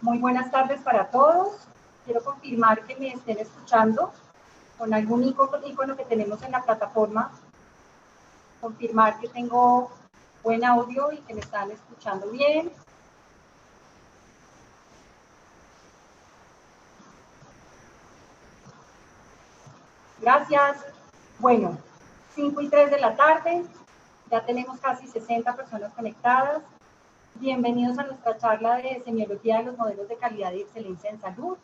Muy buenas tardes para todos. Quiero confirmar que me estén escuchando con algún icono que tenemos en la plataforma. Confirmar que tengo buen audio y que me están escuchando bien. Gracias. Bueno, 5:03 de la tarde. Ya tenemos casi 60 personas conectadas. Bienvenidos a nuestra charla de semiología de los modelos de calidad y excelencia en salud.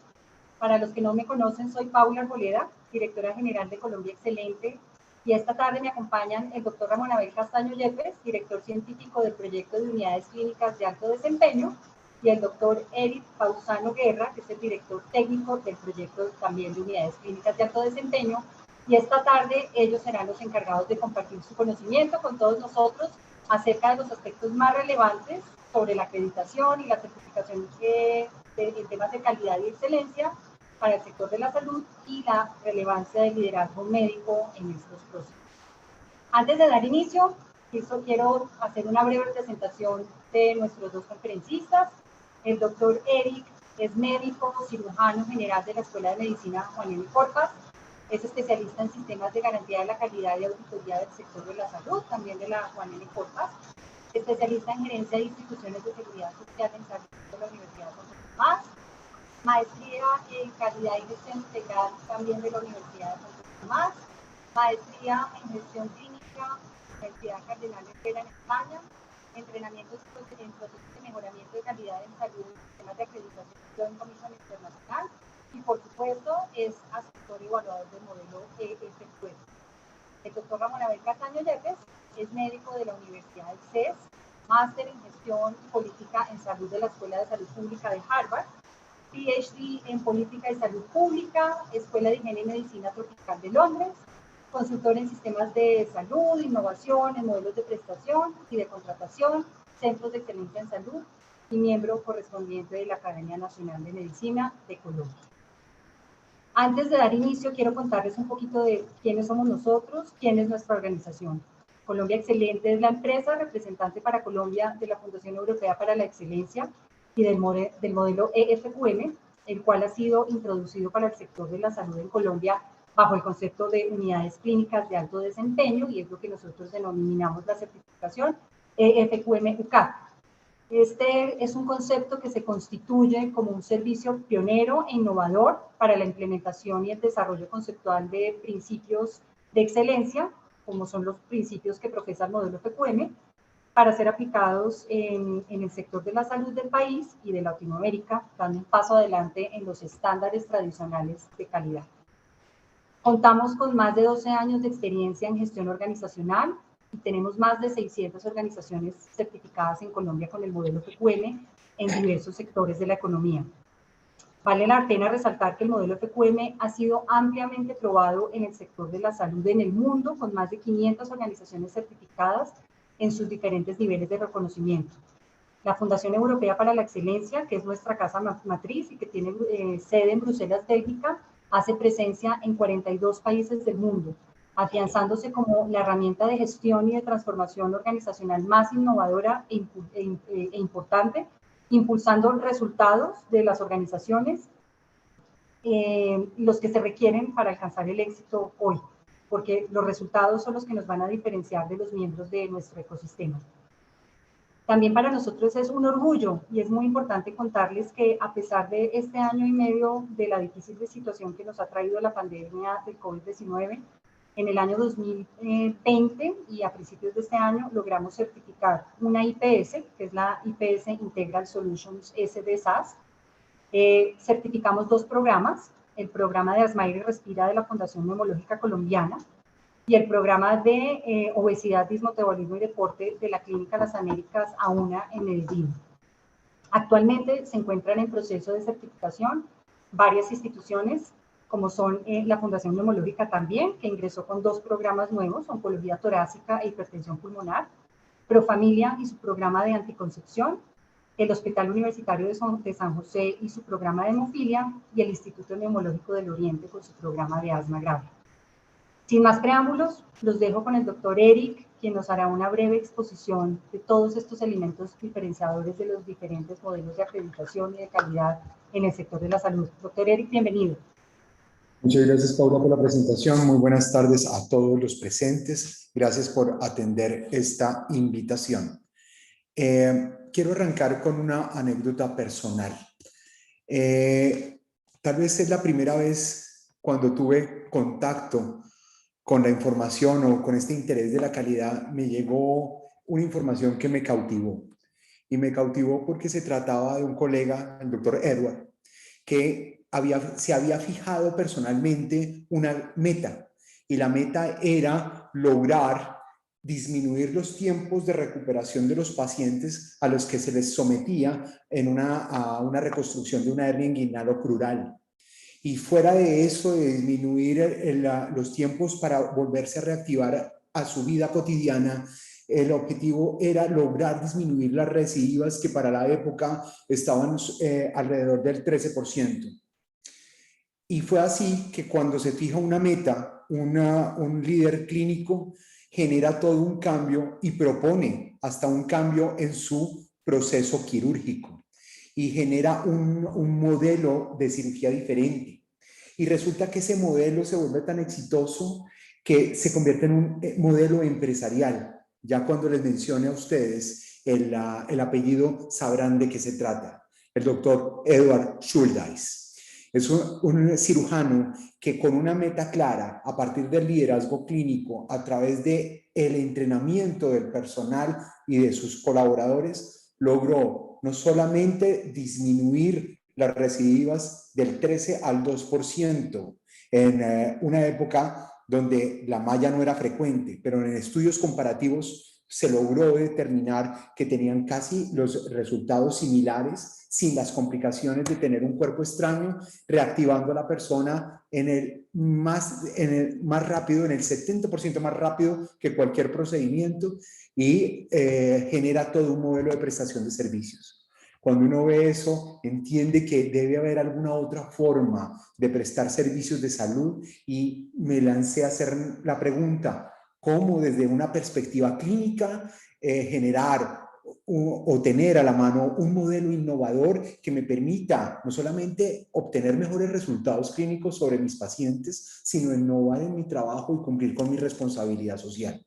Para los que no me conocen, soy Paula Arboleda, directora general de Colombia Excelente, y esta tarde me acompañan el doctor Ramón Abel Castaño Yepes, director científico del proyecto de unidades clínicas de alto desempeño, y el doctor Eric Pausano Guerra, que es el director técnico del proyecto también de unidades clínicas de alto desempeño, y esta tarde ellos serán los encargados de compartir su conocimiento con todos nosotros acerca de los aspectos más relevantes sobre la acreditación y la certificación en temas de calidad y excelencia para el sector de la salud y la relevancia del liderazgo médico en estos procesos. Antes de dar inicio, quiero hacer una breve presentación de nuestros dos conferencistas. El doctor Eric es médico cirujano general de la Escuela de Medicina Juan N. Corpas. Es especialista en sistemas de garantía de la calidad y auditoría del sector de la salud, también de la Juan N. Corpas. Especialista en gerencia de instituciones de seguridad social en salud de la Universidad de Santo Tomás. Maestría en calidad y gestión integral también de la Universidad de Santo Tomás. Maestría en gestión clínica, Universidad Cardenal Herrera en España. Entrenamientos en procesos de mejoramiento de calidad en salud en sistemas de acreditación en Comisión Internacional. Y por supuesto es asesor y evaluador del modelo EFQM. El doctor Ramón Abel Castaño Yepes es médico de la Universidad del CES, máster en gestión y política en salud de la Escuela de Salud Pública de Harvard, PhD en política y salud pública, Escuela de Higiene y Medicina Tropical de Londres, consultor en sistemas de salud, innovación, en modelos de prestación y de contratación, centros de excelencia en salud y miembro correspondiente de la Academia Nacional de Medicina de Colombia. Antes de dar inicio, quiero contarles un poquito de quiénes somos nosotros, quién es nuestra organización. Colombia Excelente es la empresa representante para Colombia de la Fundación Europea para la Excelencia y del modelo EFQM, el cual ha sido introducido para el sector de la salud en Colombia bajo el concepto de unidades clínicas de alto desempeño, y es lo que nosotros denominamos la certificación EFQM-UCAT. Este es un concepto que se constituye como un servicio pionero e innovador para la implementación y el desarrollo conceptual de principios de excelencia, como son los principios que profesa el modelo FQM, para ser aplicados en el sector de la salud del país y de Latinoamérica, dando un paso adelante en los estándares tradicionales de calidad. Contamos con más de 12 años de experiencia en gestión organizacional y tenemos más de 600 organizaciones certificadas en Colombia con el modelo FQM en diversos sectores de la economía. Vale la pena resaltar que el modelo FQM ha sido ampliamente probado en el sector de la salud en el mundo, con más de 500 organizaciones certificadas en sus diferentes niveles de reconocimiento. La Fundación Europea para la Excelencia, que es nuestra casa matriz y que tiene sede en Bruselas, Bélgica, hace presencia en 42 países del mundo, afianzándose como la herramienta de gestión y de transformación organizacional más innovadora e importante, impulsando resultados de las organizaciones, los que se requieren para alcanzar el éxito hoy, porque los resultados son los que nos van a diferenciar de los miembros de nuestro ecosistema. También para nosotros es un orgullo y es muy importante contarles que a pesar de este año y medio de la difícil situación que nos ha traído la pandemia del COVID-19, en el año 2020 y a principios de este año logramos certificar una IPS, que es la IPS Integral Solutions SD SAS. Certificamos 2 programas, el programa de Asma y Respira de la Fundación Neumológica Colombiana y el programa de obesidad, dismetabolismo y deporte de la Clínica Las Américas AUNA en Medellín. Actualmente se encuentran en proceso de certificación varias instituciones, como son la Fundación Neumológica también, que ingresó con 2 programas nuevos, oncología torácica e hipertensión pulmonar, Profamilia y su programa de anticoncepción, el Hospital Universitario de San José y su programa de hemofilia, y el Instituto Neumológico del Oriente con su programa de asma grave. Sin más preámbulos, los dejo con el doctor Eric quien nos hará una breve exposición de todos estos elementos diferenciadores de los diferentes modelos de acreditación y de calidad en el sector de la salud. Doctor Eric, bienvenido. Muchas gracias, Paula, por la presentación. Muy buenas tardes a todos los presentes. Gracias por atender esta invitación. Quiero arrancar con una anécdota personal. Tal vez es la primera vez cuando tuve contacto con la información o con este interés de la calidad, me llegó una información que me cautivó. Y me cautivó porque se trataba de un colega, el doctor Edward, que se había fijado personalmente una meta. Y la meta era lograr disminuir los tiempos de recuperación de los pacientes a los que se les sometía a una reconstrucción de una hernia inguinal o crural. Y fuera de eso, de disminuir los tiempos para volverse a reactivar a su vida cotidiana, el objetivo era lograr disminuir las recidivas que para la época estaban alrededor del 13%. Y fue así que cuando se fija una meta, un líder clínico genera todo un cambio y propone hasta un cambio en su proceso quirúrgico y genera un modelo de cirugía diferente. Y resulta que ese modelo se vuelve tan exitoso que se convierte en un modelo empresarial. Ya cuando les mencione a ustedes el apellido, sabrán de qué se trata. El doctor Edward Schuldeis. Es un cirujano que con una meta clara, a partir del liderazgo clínico, a través del entrenamiento del personal y de sus colaboradores, logró no solamente disminuir las recidivas del 13 al 2% en una época donde la malla no era frecuente, pero en estudios comparativos se logró determinar que tenían casi los resultados similares sin las complicaciones de tener un cuerpo extraño, reactivando a la persona en el más rápido, en el 70% más rápido que cualquier procedimiento y genera todo un modelo de prestación de servicios. Cuando uno ve eso, entiende que debe haber alguna otra forma de prestar servicios de salud y me lancé a hacer la pregunta, ¿cómo desde una perspectiva clínica generar o tener a la mano un modelo innovador que me permita no solamente obtener mejores resultados clínicos sobre mis pacientes, sino innovar en mi trabajo y cumplir con mi responsabilidad social?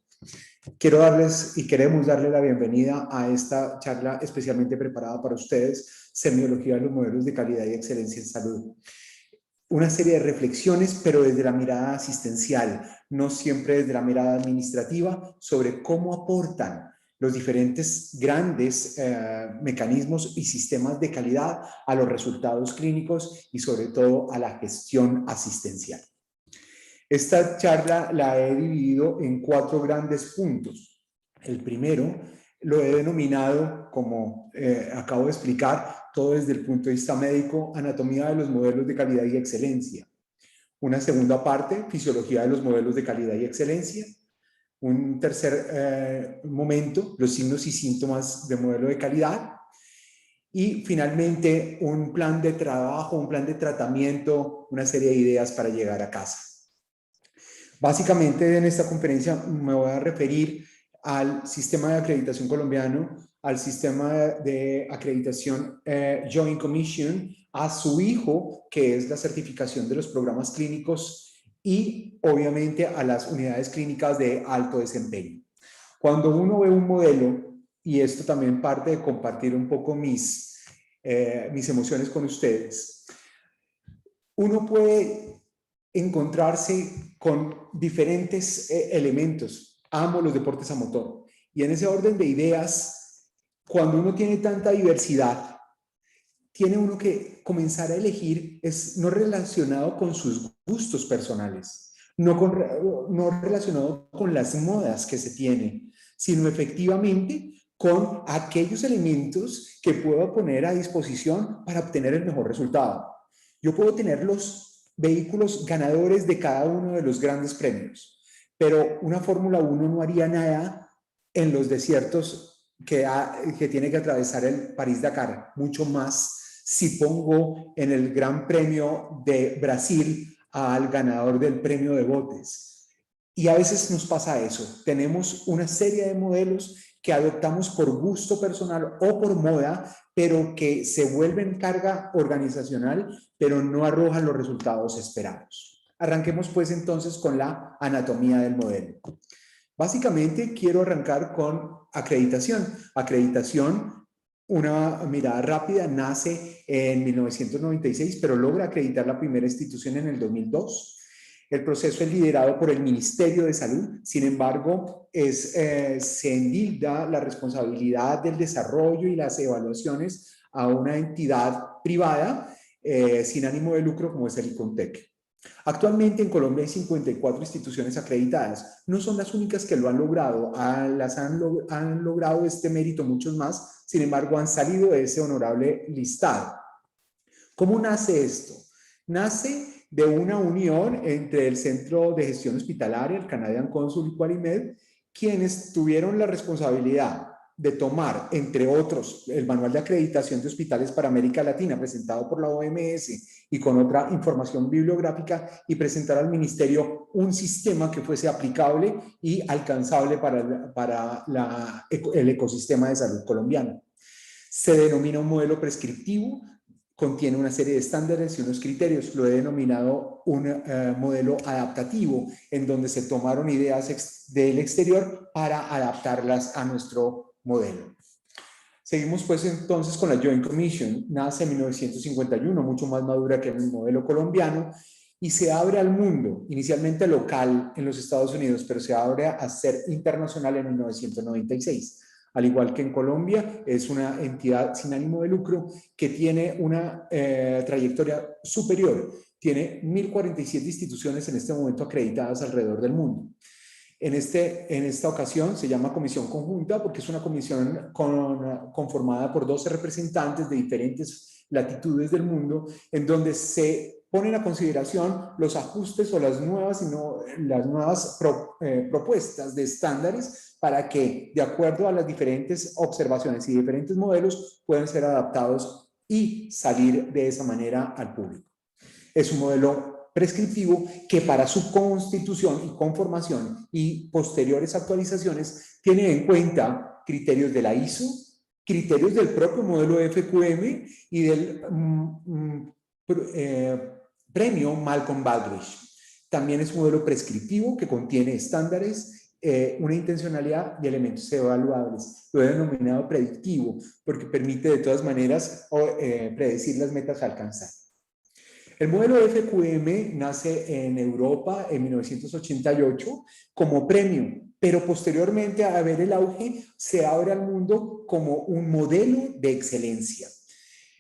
Quiero darles y queremos darle la bienvenida a esta charla especialmente preparada para ustedes, Semiología de los modelos de calidad y excelencia en salud. Una serie de reflexiones, pero desde la mirada asistencial, no siempre desde la mirada administrativa, sobre cómo aportan los diferentes grandes mecanismos y sistemas de calidad a los resultados clínicos y sobre todo a la gestión asistencial. Esta charla la he dividido en 4 grandes puntos. El primero lo he denominado, como acabo de explicar, todo desde el punto de vista médico, anatomía de los modelos de calidad y excelencia. Una segunda parte, fisiología de los modelos de calidad y excelencia. Un tercer momento, los signos y síntomas de modelo de calidad. Y finalmente, un plan de trabajo, un plan de tratamiento, una serie de ideas para llegar a casa. Básicamente en esta conferencia me voy a referir al sistema de acreditación colombiano, al sistema de acreditación Joint Commission, a su hijo, que es la certificación de los programas clínicos y obviamente a las unidades clínicas de alto desempeño. Cuando uno ve un modelo, y esto también parte de compartir un poco mis emociones con ustedes, uno puede encontrarse con diferentes elementos. Amo los deportes a motor. Y en ese orden de ideas, cuando uno tiene tanta diversidad, tiene uno que comenzar a elegir, es no relacionado con sus gustos personales, no relacionado con las modas que se tienen, sino efectivamente con aquellos elementos que puedo poner a disposición para obtener el mejor resultado. Yo puedo tener los vehículos ganadores de cada uno de los grandes premios, pero una Fórmula 1 no haría nada en los desiertos que tiene que atravesar el París-Dakar, mucho más si pongo en el Gran Premio de Brasil al ganador del premio de botes. Y a veces nos pasa eso. Tenemos una serie de modelos que adoptamos por gusto personal o por moda, pero que se vuelven carga organizacional, pero no arrojan los resultados esperados. Arranquemos pues entonces con la anatomía del modelo. Básicamente quiero arrancar con acreditación. Acreditación, una mirada rápida, nace en 1996, pero logra acreditar la primera institución en el 2002. El proceso es liderado por el Ministerio de Salud, sin embargo, se endilga la responsabilidad del desarrollo y las evaluaciones a una entidad privada sin ánimo de lucro como es el ICONTEC. Actualmente en Colombia hay 54 instituciones acreditadas. No son las únicas que lo han logrado, han logrado este mérito muchos más, sin embargo han salido de ese honorable listado. ¿Cómo nace esto? Nace de una unión entre el Centro de Gestión Hospitalaria, el Canadian Consul y Qualimed, quienes tuvieron la responsabilidad de tomar, entre otros, el Manual de Acreditación de Hospitales para América Latina, presentado por la OMS y con otra información bibliográfica, y presentar al Ministerio un sistema que fuese aplicable y alcanzable para el ecosistema de salud colombiano. Se denomina un modelo prescriptivo, contiene una serie de estándares y unos criterios. Lo he denominado un modelo adaptativo, en donde se tomaron ideas del exterior para adaptarlas a nuestro modelo. Seguimos pues entonces con la Joint Commission. Nace en 1951, mucho más madura que el modelo colombiano, y se abre al mundo, inicialmente local en los Estados Unidos, pero se abre a ser internacional en 1996. Al igual que en Colombia, es una entidad sin ánimo de lucro que tiene una trayectoria superior. Tiene 1.047 instituciones en este momento acreditadas alrededor del mundo. En esta ocasión se llama comisión conjunta porque es una comisión conformada por 12 representantes de diferentes latitudes del mundo, en donde se ponen a consideración los ajustes o las nuevas propuestas de estándares para que, de acuerdo a las diferentes observaciones y diferentes modelos, puedan ser adaptados y salir de esa manera al público. Es un modelo prescriptivo que para su constitución y conformación y posteriores actualizaciones tiene en cuenta criterios de la ISO, criterios del propio modelo FQM y del premio Malcolm Baldrige. También es un modelo prescriptivo que contiene estándares, una intencionalidad y elementos evaluables. Lo he denominado predictivo porque permite de todas maneras predecir las metas a alcanzar. El modelo FQM nace en Europa en 1988 como premio, pero posteriormente a ver el auge se abre al mundo como un modelo de excelencia.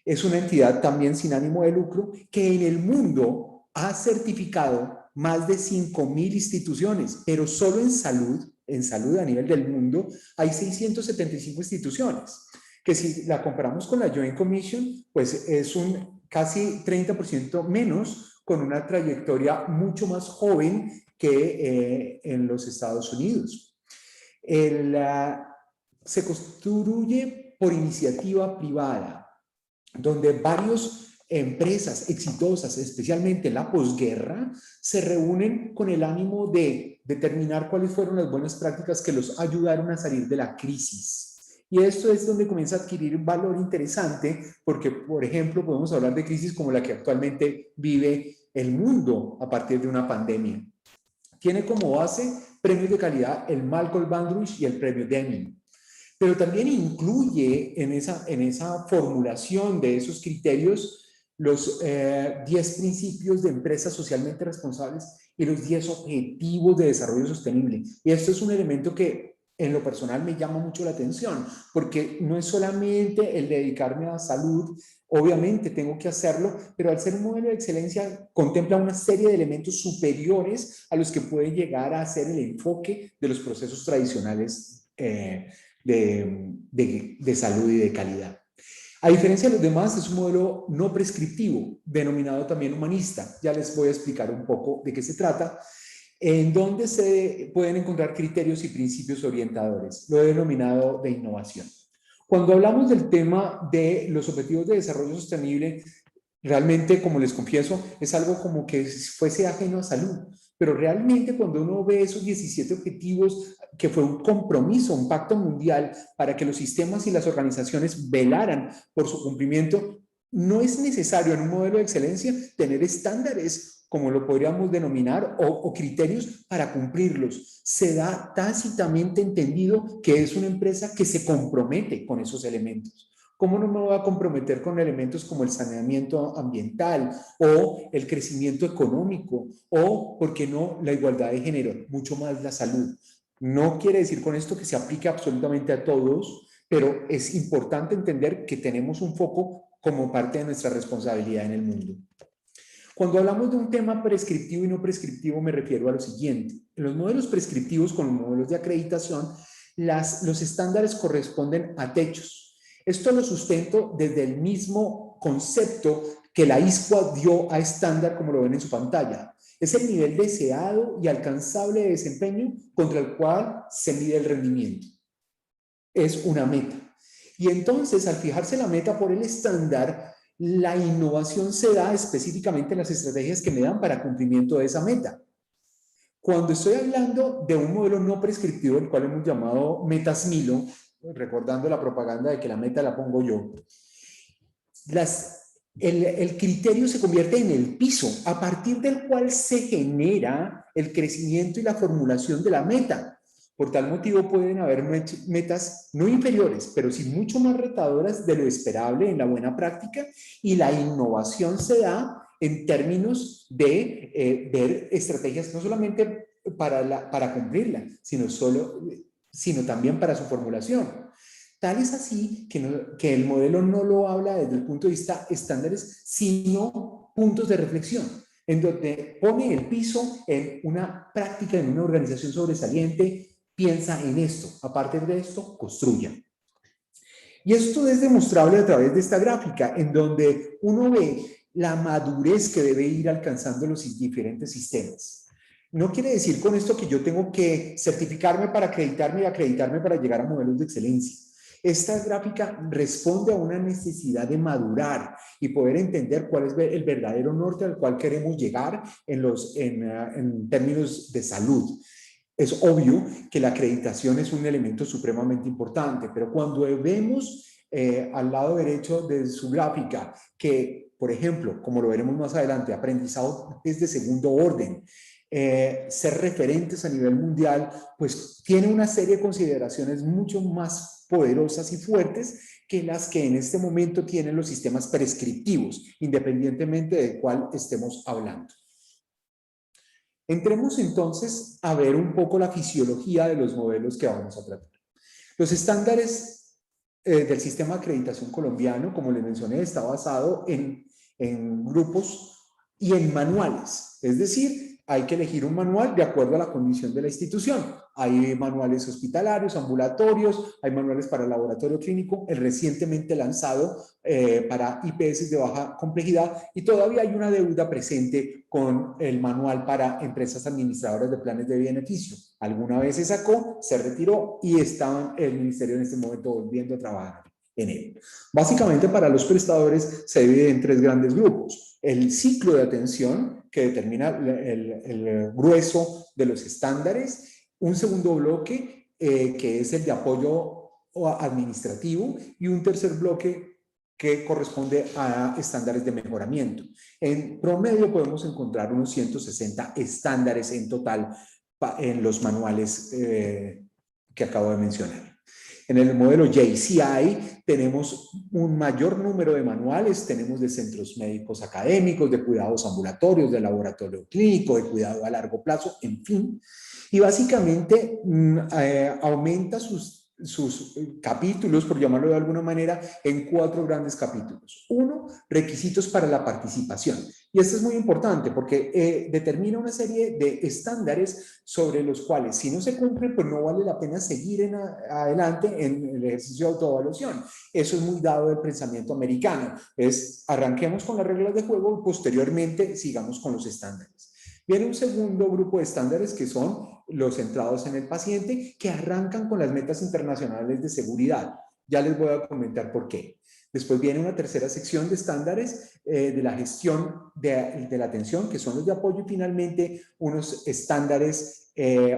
Es una entidad también sin ánimo de lucro que en el mundo ha certificado más de 5.000 instituciones, pero solo en salud a nivel del mundo hay 675 instituciones, que si la comparamos con la Joint Commission, pues es un casi 30% menos, con una trayectoria mucho más joven que en los Estados Unidos. Se construye por iniciativa privada, donde varias empresas exitosas, especialmente en la posguerra, se reúnen con el ánimo de determinar cuáles fueron las buenas prácticas que los ayudaron a salir de la crisis. Y esto es donde comienza a adquirir valor interesante, porque, por ejemplo, podemos hablar de crisis como la que actualmente vive el mundo a partir de una pandemia. Tiene como base premios de calidad el Malcolm Baldrige y el premio Deming. Pero también incluye en esa formulación de esos criterios los 10 principios de empresas socialmente responsables y los 10 objetivos de desarrollo sostenible. Y esto es un elemento que en lo personal me llama mucho la atención, porque no es solamente el dedicarme a salud, obviamente tengo que hacerlo, pero al ser un modelo de excelencia contempla una serie de elementos superiores a los que puede llegar a ser el enfoque de los procesos tradicionales de salud y de calidad. A diferencia de los demás, es un modelo no prescriptivo, denominado también humanista. Ya les voy a explicar un poco de qué se trata, en donde se pueden encontrar criterios y principios orientadores. Lo he denominado de innovación. Cuando hablamos del tema de los objetivos de desarrollo sostenible, realmente, como les confieso, es algo como que fuese ajeno a salud. pero realmente cuando uno ve esos 17 objetivos, que fue un compromiso, un pacto mundial para que los sistemas y las organizaciones velaran por su cumplimiento, no es necesario en un modelo de excelencia tener estándares, como lo podríamos denominar, o criterios para cumplirlos. Se da tácitamente entendido que es una empresa que se compromete con esos elementos. ¿Cómo no me voy a comprometer con elementos como el saneamiento ambiental o el crecimiento económico o, por qué no, la igualdad de género, mucho más la salud? No quiere decir con esto que se aplique absolutamente a todos, pero es importante entender que tenemos un foco como parte de nuestra responsabilidad en el mundo. Cuando hablamos de un tema prescriptivo y no prescriptivo, me refiero a lo siguiente. En los modelos prescriptivos, con los modelos de acreditación, los estándares corresponden a techos. Esto lo sustento desde el mismo concepto que la ISCUA dio a estándar, como lo ven en su pantalla. Es el nivel deseado y alcanzable de desempeño contra el cual se mide el rendimiento. Es una meta. Y entonces, al fijarse la meta por el estándar, la innovación se da específicamente en las estrategias que me dan para cumplimiento de esa meta. Cuando estoy hablando de un modelo no prescriptivo, el cual hemos llamado metas Milo, recordando la propaganda de que la meta la pongo yo, el criterio se convierte en el piso a partir del cual se genera el crecimiento y la formulación de la meta. Por tal motivo pueden haber metas no inferiores, pero sí mucho más retadoras de lo esperable en la buena práctica, y la innovación se da en términos de ver estrategias no solamente para cumplirla, sino también para su formulación. Tal es así que el modelo no lo habla desde el punto de vista estándares, sino puntos de reflexión, en donde pone el piso en una práctica, en una organización sobresaliente, piensa en esto, a partir de esto, construya. Y esto es demostrable a través de esta gráfica, en donde uno ve la madurez que debe ir alcanzando los diferentes sistemas. No quiere decir con esto que yo tengo que certificarme para acreditarme y acreditarme para llegar a modelos de excelencia. Esta gráfica responde a una necesidad de madurar y poder entender cuál es el verdadero norte al cual queremos llegar en términos de salud. Es obvio que la acreditación es un elemento supremamente importante, pero cuando vemos al lado derecho de su gráfica que, por ejemplo, como lo veremos más adelante, aprendizaje es de segundo orden, ser referentes a nivel mundial, pues tiene una serie de consideraciones mucho más poderosas y fuertes que las que en este momento tienen los sistemas prescriptivos, independientemente de cuál estemos hablando. Entremos entonces a ver un poco la fisiología de los modelos que vamos a tratar. Los estándares del sistema de acreditación colombiano, como les mencioné, está basado en grupos y en manuales. Es decir, hay que elegir un manual de acuerdo a la condición de la institución. Hay manuales hospitalarios, ambulatorios, hay manuales para el laboratorio clínico, el recientemente lanzado para IPS de baja complejidad, y todavía hay una deuda presente con el manual para empresas administradoras de planes de beneficio. Alguna vez se sacó, se retiró y está el ministerio en este momento volviendo a trabajar en él. Básicamente, para los prestadores se divide en tres grandes grupos. El ciclo de atención, que determina el grueso de los estándares. Un segundo bloque, que es el de apoyo administrativo, y un tercer bloque que corresponde a estándares de mejoramiento. En promedio podemos encontrar unos 160 estándares en total en los manuales que acabo de mencionar. En el modelo JCI tenemos un mayor número de manuales, tenemos de centros médicos académicos, de cuidados ambulatorios, de laboratorio clínico, de cuidado a largo plazo, en fin. Y básicamente aumenta sus capítulos, por llamarlo de alguna manera, en 4 grandes capítulos. Uno, requisitos para la participación. Y esto es muy importante porque determina una serie de estándares sobre los cuales, si no se cumplen, pues no vale la pena seguir adelante en el ejercicio de autoevaluación. Eso es muy dado del pensamiento americano. Arranquemos con las reglas de juego y posteriormente sigamos con los estándares. Viene un segundo grupo de estándares que son los centrados en el paciente, que arrancan con las metas internacionales de seguridad. Ya les voy a comentar por qué. Después viene una tercera sección de estándares de la gestión de la atención, que son los de apoyo, y finalmente unos estándares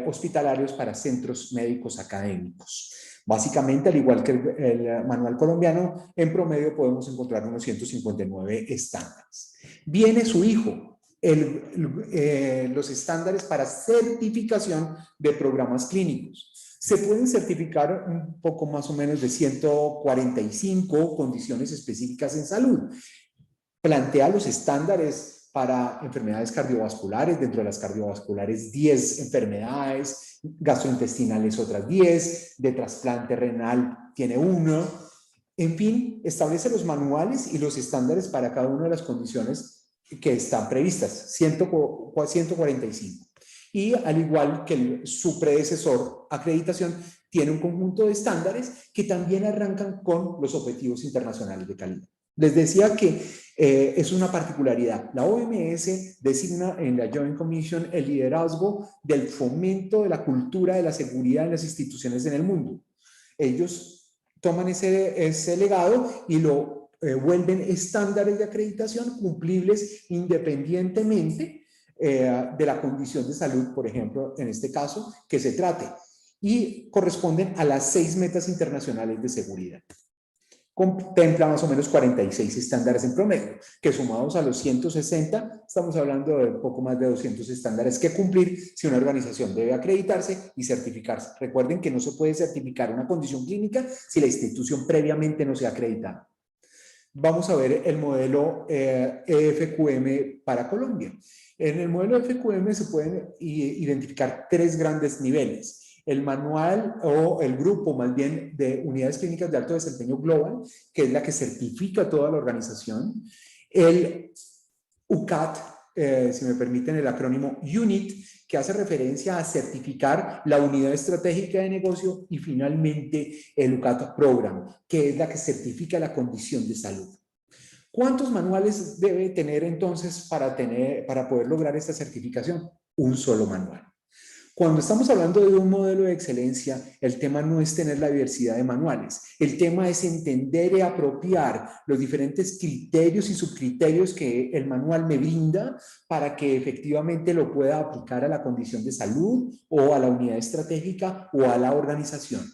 hospitalarios para centros médicos académicos. Básicamente, al igual que el manual colombiano, en promedio podemos encontrar unos 159 estándares. Viene su hijo, los estándares para certificación de programas clínicos. Se pueden certificar un poco más o menos de 145 condiciones específicas en salud. Plantea los estándares para enfermedades cardiovasculares, dentro de las cardiovasculares 10 enfermedades, gastrointestinales otras 10, de trasplante renal tiene 1. En fin, establece los manuales y los estándares para cada una de las condiciones que están previstas, 145. Y al igual que su predecesor, acreditación, tiene un conjunto de estándares que también arrancan con los objetivos internacionales de calidad. Les decía que es una particularidad. La OMS designa en la Joint Commission el liderazgo del fomento de la cultura de la seguridad en las instituciones en el mundo. Ellos toman ese legado y lo vuelven estándares de acreditación cumplibles independientemente de la condición de salud, por ejemplo, en este caso, que se trate, y corresponden a las 6 metas internacionales de seguridad. Contempla más o menos 46 estándares en promedio, que sumados a los 160, estamos hablando de poco más de 200 estándares que cumplir si una organización debe acreditarse y certificarse. Recuerden que no se puede certificar una condición clínica si la institución previamente no se ha acreditado. Vamos a ver el modelo EFQM para Colombia. En el modelo EFQM se pueden identificar 3 grandes niveles. El manual o el grupo más bien de unidades clínicas de alto desempeño global, que es la que certifica toda la organización. El UCAT, si me permiten el acrónimo UNIT, que hace referencia a certificar la unidad estratégica de negocio, y finalmente el UCAT Program, que es la que certifica la condición de salud. ¿Cuántos manuales debe tener entonces para poder lograr esta certificación? Un solo manual. Cuando estamos hablando de un modelo de excelencia, el tema no es tener la diversidad de manuales. El tema es entender y apropiar los diferentes criterios y subcriterios que el manual me brinda para que efectivamente lo pueda aplicar a la condición de salud o a la unidad estratégica o a la organización.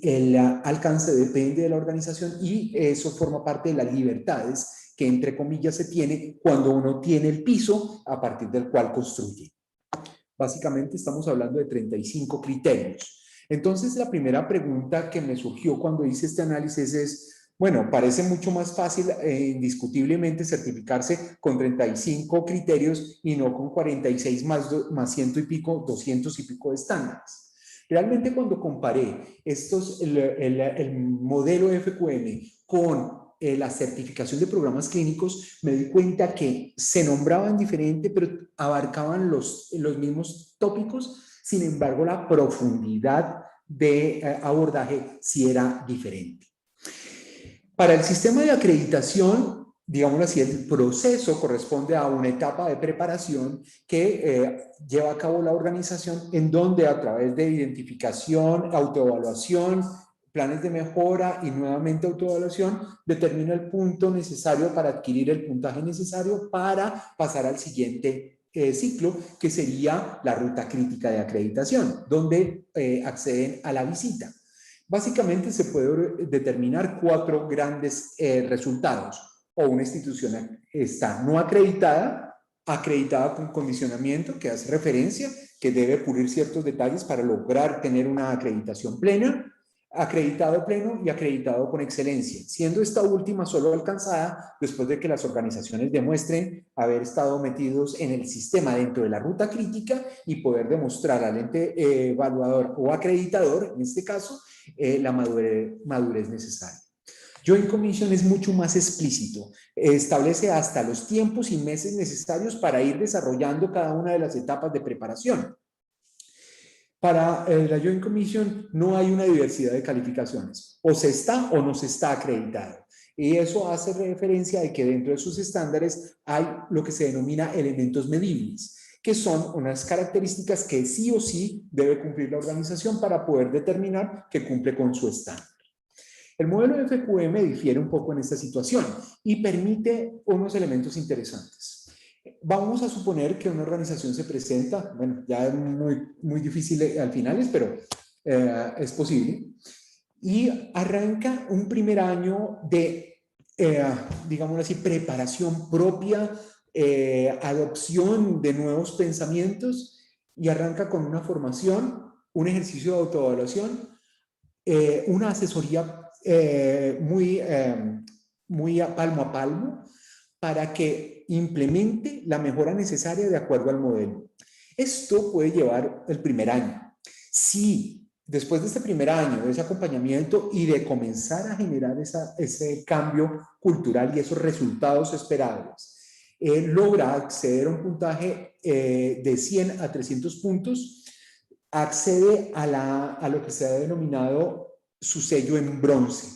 El alcance depende de la organización y eso forma parte de las libertades que, entre comillas, se tiene cuando uno tiene el piso a partir del cual construye. Básicamente estamos hablando de 35 criterios. Entonces, la primera pregunta que me surgió cuando hice este análisis es, bueno, parece mucho más fácil indiscutiblemente certificarse con 35 criterios y no con 46 más 100 y pico, 200 y pico de estándares. Realmente cuando comparé el modelo FQM con la certificación de programas clínicos, me di cuenta que se nombraban diferente, pero abarcaban los mismos tópicos. Sin embargo, la profundidad de abordaje sí era diferente. Para el sistema de acreditación, digámoslo así, el proceso corresponde a una etapa de preparación que lleva a cabo la organización, en donde a través de identificación, autoevaluación, planes de mejora y nuevamente autoevaluación, determina el punto necesario para adquirir el puntaje necesario para pasar al siguiente ciclo, que sería la ruta crítica de acreditación, donde acceden a la visita. Básicamente se puede determinar 4 grandes resultados. O una institución está no acreditada, acreditada con condicionamiento, que hace referencia, que debe pulir ciertos detalles para lograr tener una acreditación plena, acreditado pleno y acreditado con excelencia, siendo esta última solo alcanzada después de que las organizaciones demuestren haber estado metidos en el sistema dentro de la ruta crítica y poder demostrar al ente evaluador o acreditador, en este caso, la madurez necesaria. Joint Commission es mucho más explícito, establece hasta los tiempos y meses necesarios para ir desarrollando cada una de las etapas de preparación. Para la Joint Commission no hay una diversidad de calificaciones, o se está o no se está acreditado. Y eso hace referencia de que dentro de sus estándares hay lo que se denomina elementos medibles, que son unas características que sí o sí debe cumplir la organización para poder determinar que cumple con su estándar. El modelo de FQM difiere un poco en esta situación y permite unos elementos interesantes. Vamos a suponer que una organización se presenta, bueno, ya es muy difícil al final, pero es posible, y arranca un primer año de, digámoslo así, preparación propia, adopción de nuevos pensamientos, y arranca con una formación, un ejercicio de autoevaluación, una asesoría muy palmo a palmo, para que implemente la mejora necesaria de acuerdo al modelo. Esto puede llevar el primer año. Si después de este primer año, de ese acompañamiento y de comenzar a generar ese cambio cultural y esos resultados esperados, logra acceder a un puntaje de 100 a 300 puntos, accede a lo que se ha denominado su sello en bronce.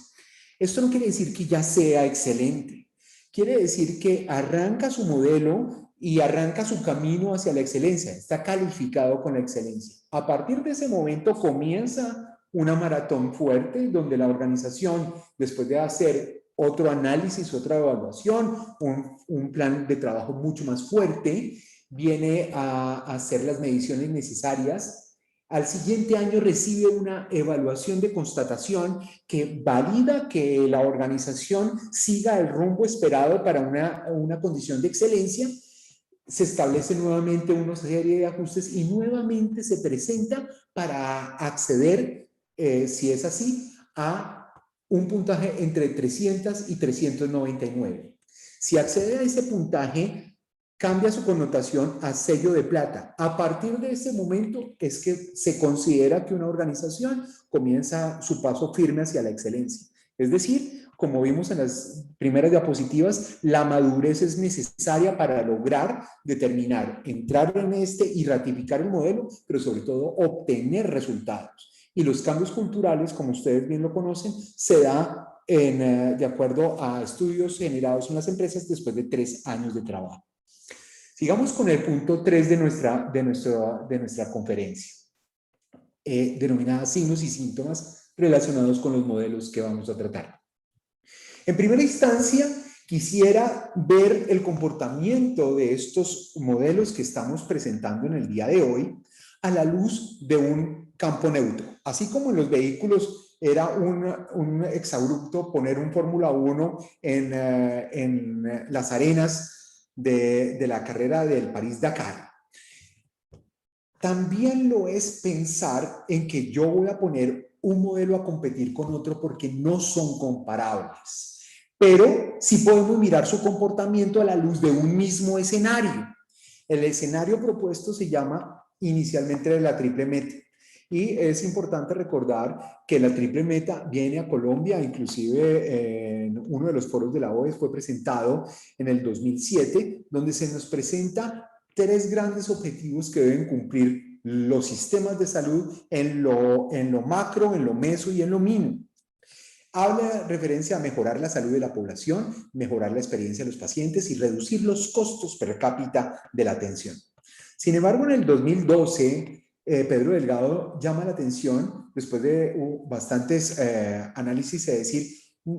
Esto no quiere decir que ya sea excelente. Quiere decir que arranca su modelo y arranca su camino hacia la excelencia. Está calificado con la excelencia. A partir de ese momento comienza una maratón fuerte donde la organización, después de hacer otro análisis, otra evaluación, un plan de trabajo mucho más fuerte, viene a hacer las mediciones necesarias. Al siguiente año recibe una evaluación de constatación que valida que la organización siga el rumbo esperado para una condición de excelencia. Se establece nuevamente una serie de ajustes y nuevamente se presenta para acceder, si es así, a un puntaje entre 300 y 399. Si accede a ese puntaje, cambia su connotación a sello de plata. A partir de ese momento es que se considera que una organización comienza su paso firme hacia la excelencia. Es decir, como vimos en las primeras diapositivas, la madurez es necesaria para lograr determinar, entrar en y ratificar el modelo, pero sobre todo obtener resultados. Y los cambios culturales, como ustedes bien lo conocen, se da de acuerdo a estudios generados en las empresas después de 3 años de trabajo. Sigamos con el punto 3 de nuestra conferencia, denominada signos y síntomas relacionados con los modelos que vamos a tratar. En primera instancia, quisiera ver el comportamiento de estos modelos que estamos presentando en el día de hoy a la luz de un campo neutro. Así como en los vehículos era un exabrupto poner un Fórmula 1 en las arenas de la carrera del París-Dakar. También lo es pensar en que yo voy a poner un modelo a competir con otro porque no son comparables. Pero sí podemos mirar su comportamiento a la luz de un mismo escenario. El escenario propuesto se llama inicialmente la triple meta. Y es importante recordar que la triple meta viene a Colombia, inclusive en uno de los foros de la OES fue presentado en el 2007, donde se nos presenta 3 grandes objetivos que deben cumplir los sistemas de salud en lo macro, en lo meso y en lo mínimo. Habla referencia a mejorar la salud de la población, mejorar la experiencia de los pacientes y reducir los costos per cápita de la atención. Sin embargo, en el 2012, Pedro Delgado llama la atención, después de bastantes análisis, es decir,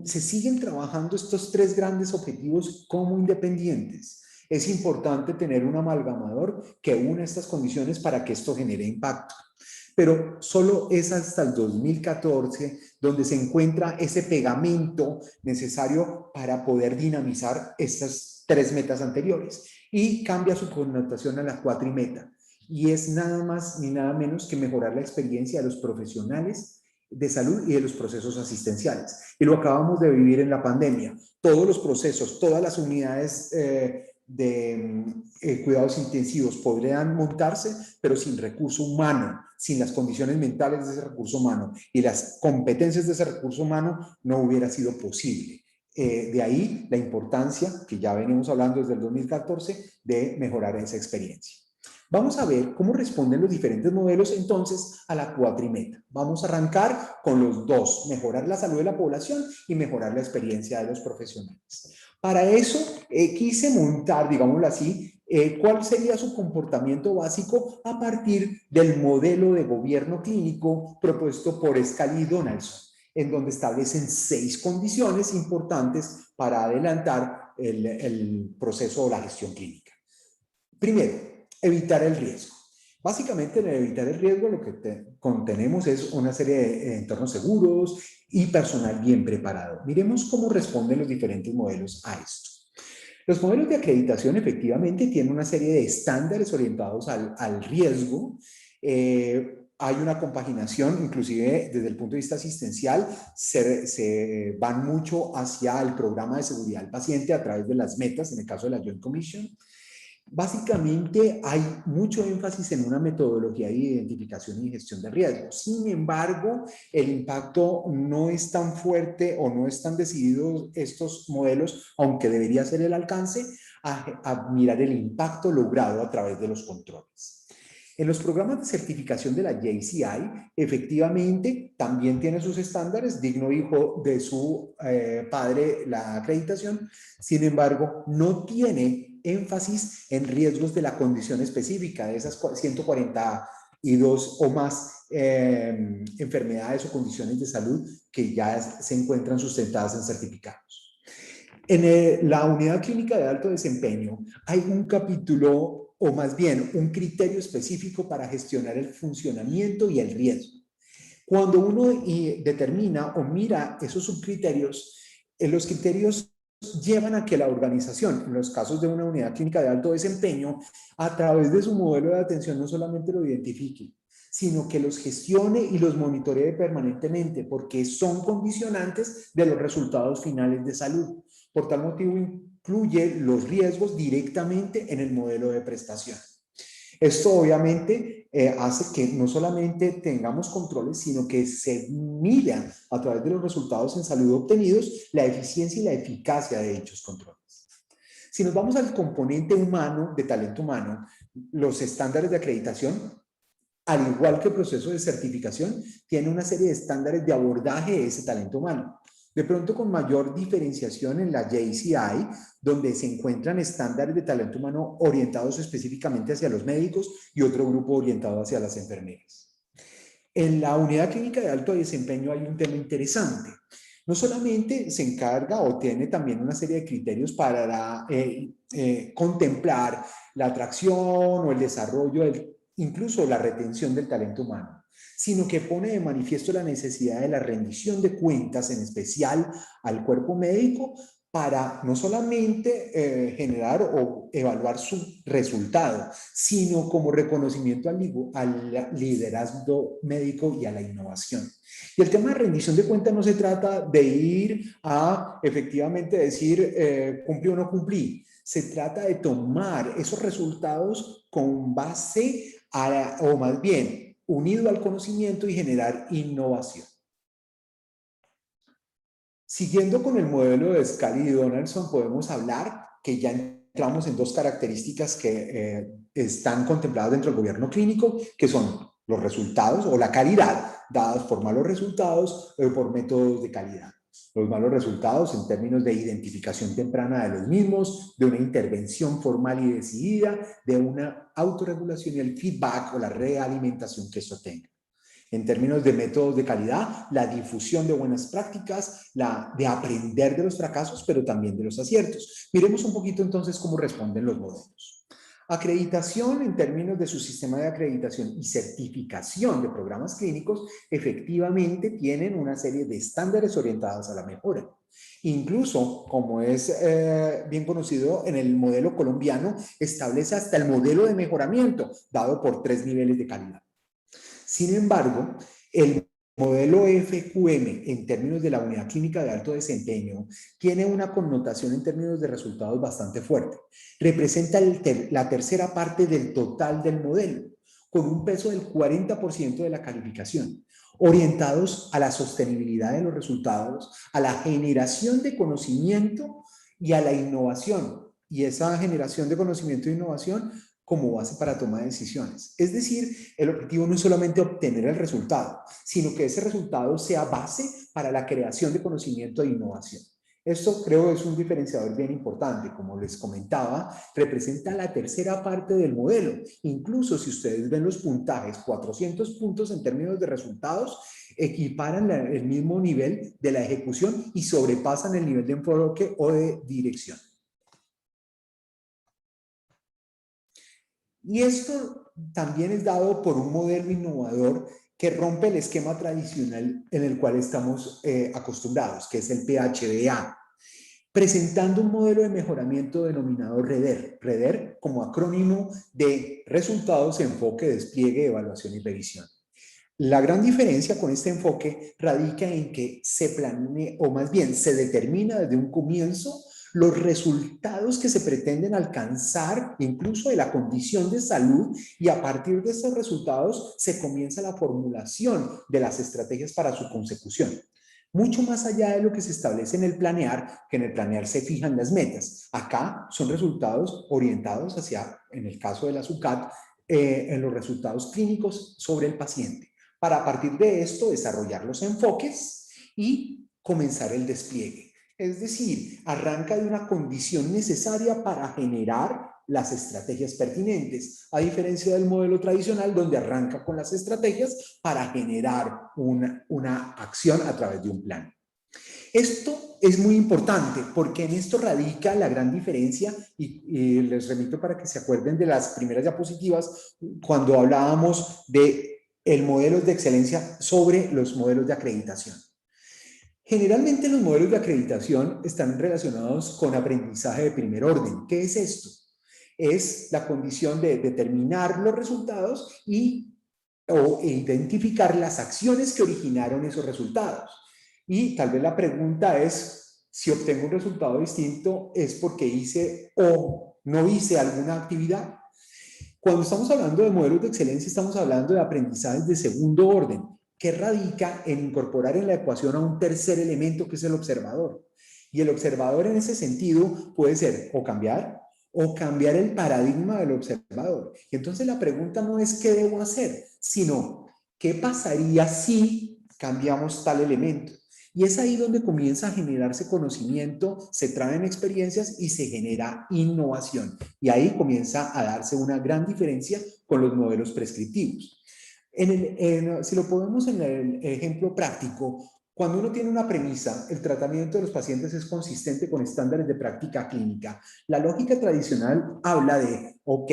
se siguen trabajando estos 3 grandes objetivos como independientes. Es importante tener un amalgamador que una estas condiciones para que esto genere impacto. Pero solo es hasta el 2014 donde se encuentra ese pegamento necesario para poder dinamizar estas 3 metas anteriores y cambia su connotación a la cuatrimeta. Y es nada más ni nada menos que mejorar la experiencia de los profesionales de salud y de los procesos asistenciales. Y lo acabamos de vivir en la pandemia. Todos los procesos, todas las unidades de cuidados intensivos podrían montarse, pero sin recurso humano, sin las condiciones mentales de ese recurso humano y las competencias de ese recurso humano, no hubiera sido posible. De ahí la importancia, que ya venimos hablando desde el 2014, de mejorar esa experiencia. Vamos a ver cómo responden los diferentes modelos entonces a la cuatrimeta. Vamos a arrancar con los 2, mejorar la salud de la población y mejorar la experiencia de los profesionales. Para eso quise montar, digámoslo así, cuál sería su comportamiento básico a partir del modelo de gobierno clínico propuesto por Scali y Donaldson. en donde establecen 6 condiciones importantes para adelantar el proceso o la gestión clínica. Primero, evitar el riesgo. Básicamente, en evitar el riesgo lo que contenemos es una serie de entornos seguros y personal bien preparado. Miremos cómo responden los diferentes modelos a esto. Los modelos de acreditación efectivamente tienen una serie de estándares orientados al riesgo. Hay una compaginación, inclusive desde el punto de vista asistencial, se van mucho hacia el programa de seguridad del paciente a través de las metas, en el caso de la Joint Commission. Básicamente hay mucho énfasis en una metodología de identificación y gestión de riesgos. Sin embargo, el impacto no es tan fuerte o no están decididos estos modelos, aunque debería ser el alcance, a mirar el impacto logrado a través de los controles. En los programas de certificación de la JCI, efectivamente, también tiene sus estándares, digno hijo de su padre la acreditación. Sin embargo, no tiene énfasis en riesgos de la condición específica, de esas 142 o más enfermedades o condiciones de salud que ya se encuentran sustentadas en certificados. En la unidad clínica de alto desempeño hay un capítulo, o más bien un criterio específico para gestionar el funcionamiento y el riesgo. Cuando uno determina o mira esos subcriterios, los criterios llevan a que la organización, en los casos de una unidad clínica de alto desempeño, a través de su modelo de atención no solamente lo identifique, sino que los gestione y los monitoree permanentemente, porque son condicionantes de los resultados finales de salud. Por tal motivo, incluye los riesgos directamente en el modelo de prestación. Esto obviamente hace que no solamente tengamos controles, sino que se mida a través de los resultados en salud obtenidos la eficiencia y la eficacia de dichos controles. Si nos vamos al componente humano, de talento humano, los estándares de acreditación, al igual que el proceso de certificación, tiene una serie de estándares de abordaje de ese talento humano. De pronto con mayor diferenciación en la JCI, donde se encuentran estándares de talento humano orientados específicamente hacia los médicos y otro grupo orientado hacia las enfermeras. En la unidad clínica de alto desempeño hay un tema interesante. No solamente se encarga o tiene también una serie de criterios para contemplar la atracción o el desarrollo, incluso la retención del talento humano, sino que pone de manifiesto la necesidad de la rendición de cuentas, en especial al cuerpo médico, para no solamente generar o evaluar su resultado, sino como reconocimiento al liderazgo médico y a la innovación. Y el tema de rendición de cuentas no se trata de ir a efectivamente decir cumplí o no cumplí. Se trata de tomar esos resultados con base a, o más bien, unido al conocimiento y generar innovación. Siguiendo con el modelo de Scali y Donaldson, podemos hablar que ya entramos en 2 características que están contempladas dentro del gobierno clínico, que son los resultados o la calidad dadas por malos resultados o por métodos de calidad. Los malos resultados en términos de identificación temprana de los mismos, de una intervención formal y decidida, de una autorregulación y el feedback o la realimentación que esto tenga. En términos de métodos de calidad, la difusión de buenas prácticas, de aprender de los fracasos, pero también de los aciertos. Miremos un poquito entonces cómo responden los modelos. Acreditación en términos de su sistema de acreditación y certificación de programas clínicos efectivamente tienen una serie de estándares orientados a la mejora. Incluso, como es bien conocido en el modelo colombiano, establece hasta el modelo de mejoramiento dado por 3 niveles de calidad. Sin embargo, el modelo FQM en términos de la unidad clínica de alto desempeño tiene una connotación en términos de resultados bastante fuerte. Representa la tercera parte del total del modelo, con un peso del 40% de la calificación, orientados a la sostenibilidad de los resultados, a la generación de conocimiento y a la innovación. Y esa generación de conocimiento e innovación como base para toma de decisiones. Es decir, el objetivo no es solamente obtener el resultado, sino que ese resultado sea base para la creación de conocimiento e innovación. Esto creo es un diferenciador bien importante. Como les comentaba, representa la tercera parte del modelo. Incluso si ustedes ven los puntajes, 400 puntos en términos de resultados, equiparan el mismo nivel de la ejecución y sobrepasan el nivel de enfoque o de dirección. Y esto también es dado por un modelo innovador que rompe el esquema tradicional en el cual estamos acostumbrados, que es el PHDA, presentando un modelo de mejoramiento denominado REDER. REDER como acrónimo de resultados, enfoque, despliegue, evaluación y revisión. La gran diferencia con este enfoque radica en que se planea, o más bien se determina desde un comienzo los resultados que se pretenden alcanzar, incluso de la condición de salud, y a partir de estos resultados se comienza la formulación de las estrategias para su consecución. Mucho más allá de lo que se establece en el planear, que en el planear se fijan las metas. Acá son resultados orientados hacia, en el caso de la SUCAT, en los resultados clínicos sobre el paciente, para a partir de esto desarrollar los enfoques y comenzar el despliegue. Es decir, arranca de una condición necesaria para generar las estrategias pertinentes, a diferencia del modelo tradicional donde arranca con las estrategias para generar una acción a través de un plan. Esto es muy importante porque en esto radica la gran diferencia y les remito para que se acuerden de las primeras diapositivas cuando hablábamos de el modelo de excelencia sobre los modelos de acreditación. Generalmente los modelos de acreditación están relacionados con aprendizaje de primer orden. ¿Qué es esto? Es la condición de determinar los resultados o identificar las acciones que originaron esos resultados. Y tal vez la pregunta es, si obtengo un resultado distinto, ¿es porque hice o no hice alguna actividad? Cuando estamos hablando de modelos de excelencia, estamos hablando de aprendizajes de segundo orden, que radica en incorporar en la ecuación a un tercer elemento que es el observador. Y el observador en ese sentido puede ser o cambiar el paradigma del observador. Y entonces la pregunta no es qué debo hacer, sino qué pasaría si cambiamos tal elemento. Y es ahí donde comienza a generarse conocimiento, se traen experiencias y se genera innovación. Y ahí comienza a darse una gran diferencia con los modelos prescriptivos. Si lo ponemos en el ejemplo práctico, cuando uno tiene una premisa, el tratamiento de los pacientes es consistente con estándares de práctica clínica. La lógica tradicional habla de, ok,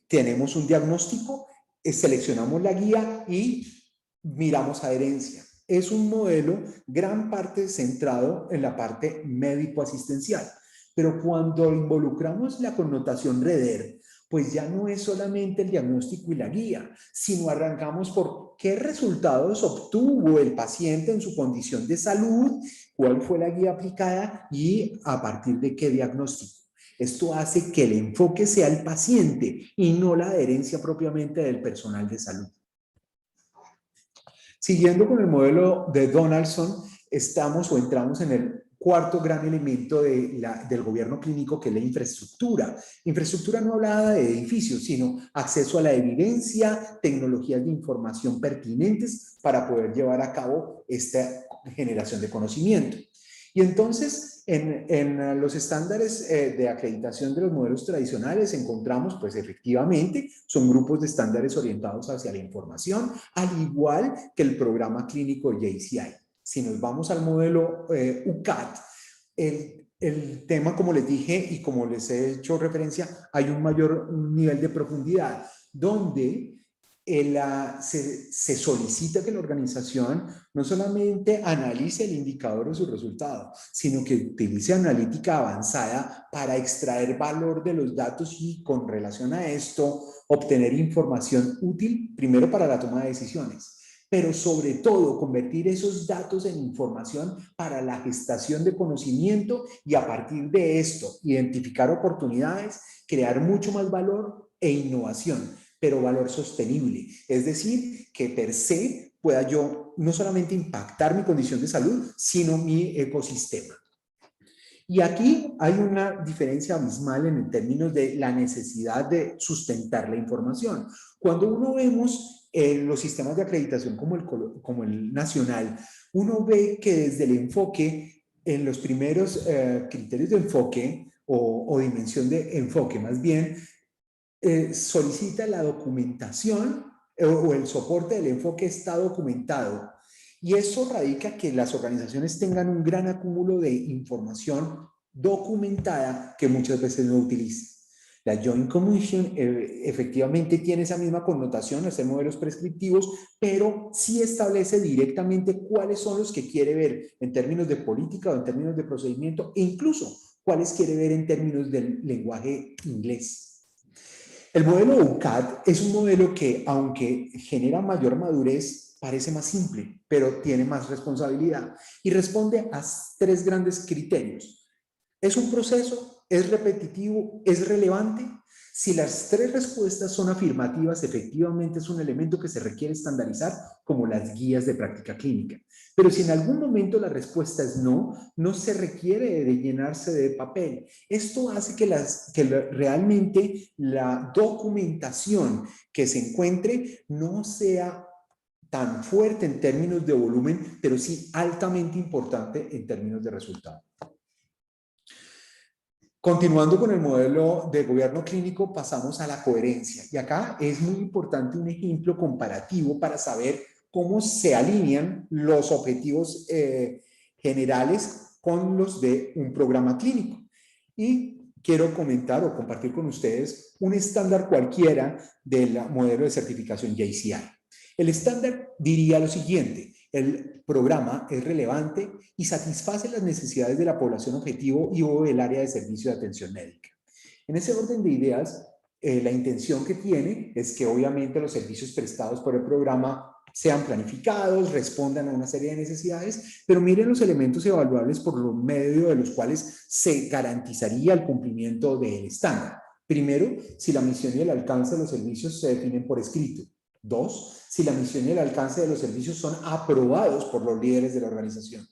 tenemos un diagnóstico, seleccionamos la guía y miramos adherencia. Es un modelo gran parte centrado en la parte médico-asistencial. Pero cuando involucramos la connotación REDER, pues ya no es solamente el diagnóstico y la guía, sino arrancamos por qué resultados obtuvo el paciente en su condición de salud, cuál fue la guía aplicada y a partir de qué diagnóstico. Esto hace que el enfoque sea el paciente y no la adherencia propiamente del personal de salud. Siguiendo con el modelo de Donaldson, entramos en el cuarto gran elemento del gobierno clínico, que es la infraestructura. Infraestructura no hablada de edificios, sino acceso a la evidencia, tecnologías de información pertinentes para poder llevar a cabo esta generación de conocimiento. Y entonces, en los estándares de acreditación de los modelos tradicionales encontramos, pues efectivamente, son grupos de estándares orientados hacia la información, al igual que el programa clínico JCI. Si nos vamos al modelo UCAT, el tema, como les dije y como les he hecho referencia, hay un mayor nivel de profundidad, donde se solicita que la organización no solamente analice el indicador o su resultado, sino que utilice analítica avanzada para extraer valor de los datos y con relación a esto obtener información útil primero para la toma de decisiones, pero sobre todo convertir esos datos en información para la gestación de conocimiento y a partir de esto identificar oportunidades, crear mucho más valor e innovación, pero valor sostenible. Es decir, que per se pueda yo no solamente impactar mi condición de salud, sino mi ecosistema. Y aquí hay una diferencia abismal en términos de la necesidad de sustentar la información. Cuando uno vemos los sistemas de acreditación como el nacional, uno ve que desde el enfoque en los primeros criterios de enfoque o dimensión de enfoque, más bien, solicita la documentación o el soporte del enfoque está documentado. Y eso radica que las organizaciones tengan un gran acúmulo de información documentada que muchas veces no utilizan. La Joint Commission efectivamente tiene esa misma connotación, hacer modelos prescriptivos, pero sí establece directamente cuáles son los que quiere ver en términos de política o en términos de procedimiento, e incluso cuáles quiere ver en términos del lenguaje inglés. El modelo UCAD es un modelo que, aunque genera mayor madurez, parece más simple, pero tiene más responsabilidad y responde a 3 grandes criterios. ¿Es un proceso? ¿Es repetitivo? ¿Es relevante? Si las 3 respuestas son afirmativas, efectivamente es un elemento que se requiere estandarizar como las guías de práctica clínica. Pero si en algún momento la respuesta es no, no se requiere de llenarse de papel. Esto hace que realmente la documentación que se encuentre no sea tan fuerte en términos de volumen, pero sí altamente importante en términos de resultado. Continuando con el modelo de gobierno clínico, pasamos a la coherencia. Y acá es muy importante un ejemplo comparativo para saber cómo se alinean los objetivos generales con los de un programa clínico. Y quiero comentar o compartir con ustedes un estándar cualquiera del modelo de certificación JCI. El estándar diría lo siguiente: el programa es relevante y satisface las necesidades de la población objetivo y o del área de servicio de atención médica. En ese orden de ideas, la intención que tiene es que obviamente los servicios prestados por el programa sean planificados, respondan a una serie de necesidades, pero miren los elementos evaluables por medio de los cuales se garantizaría el cumplimiento del estándar. Primero, si la misión y el alcance de los servicios se definen por escrito. 2, si la misión y el alcance de los servicios son aprobados por los líderes de la organización.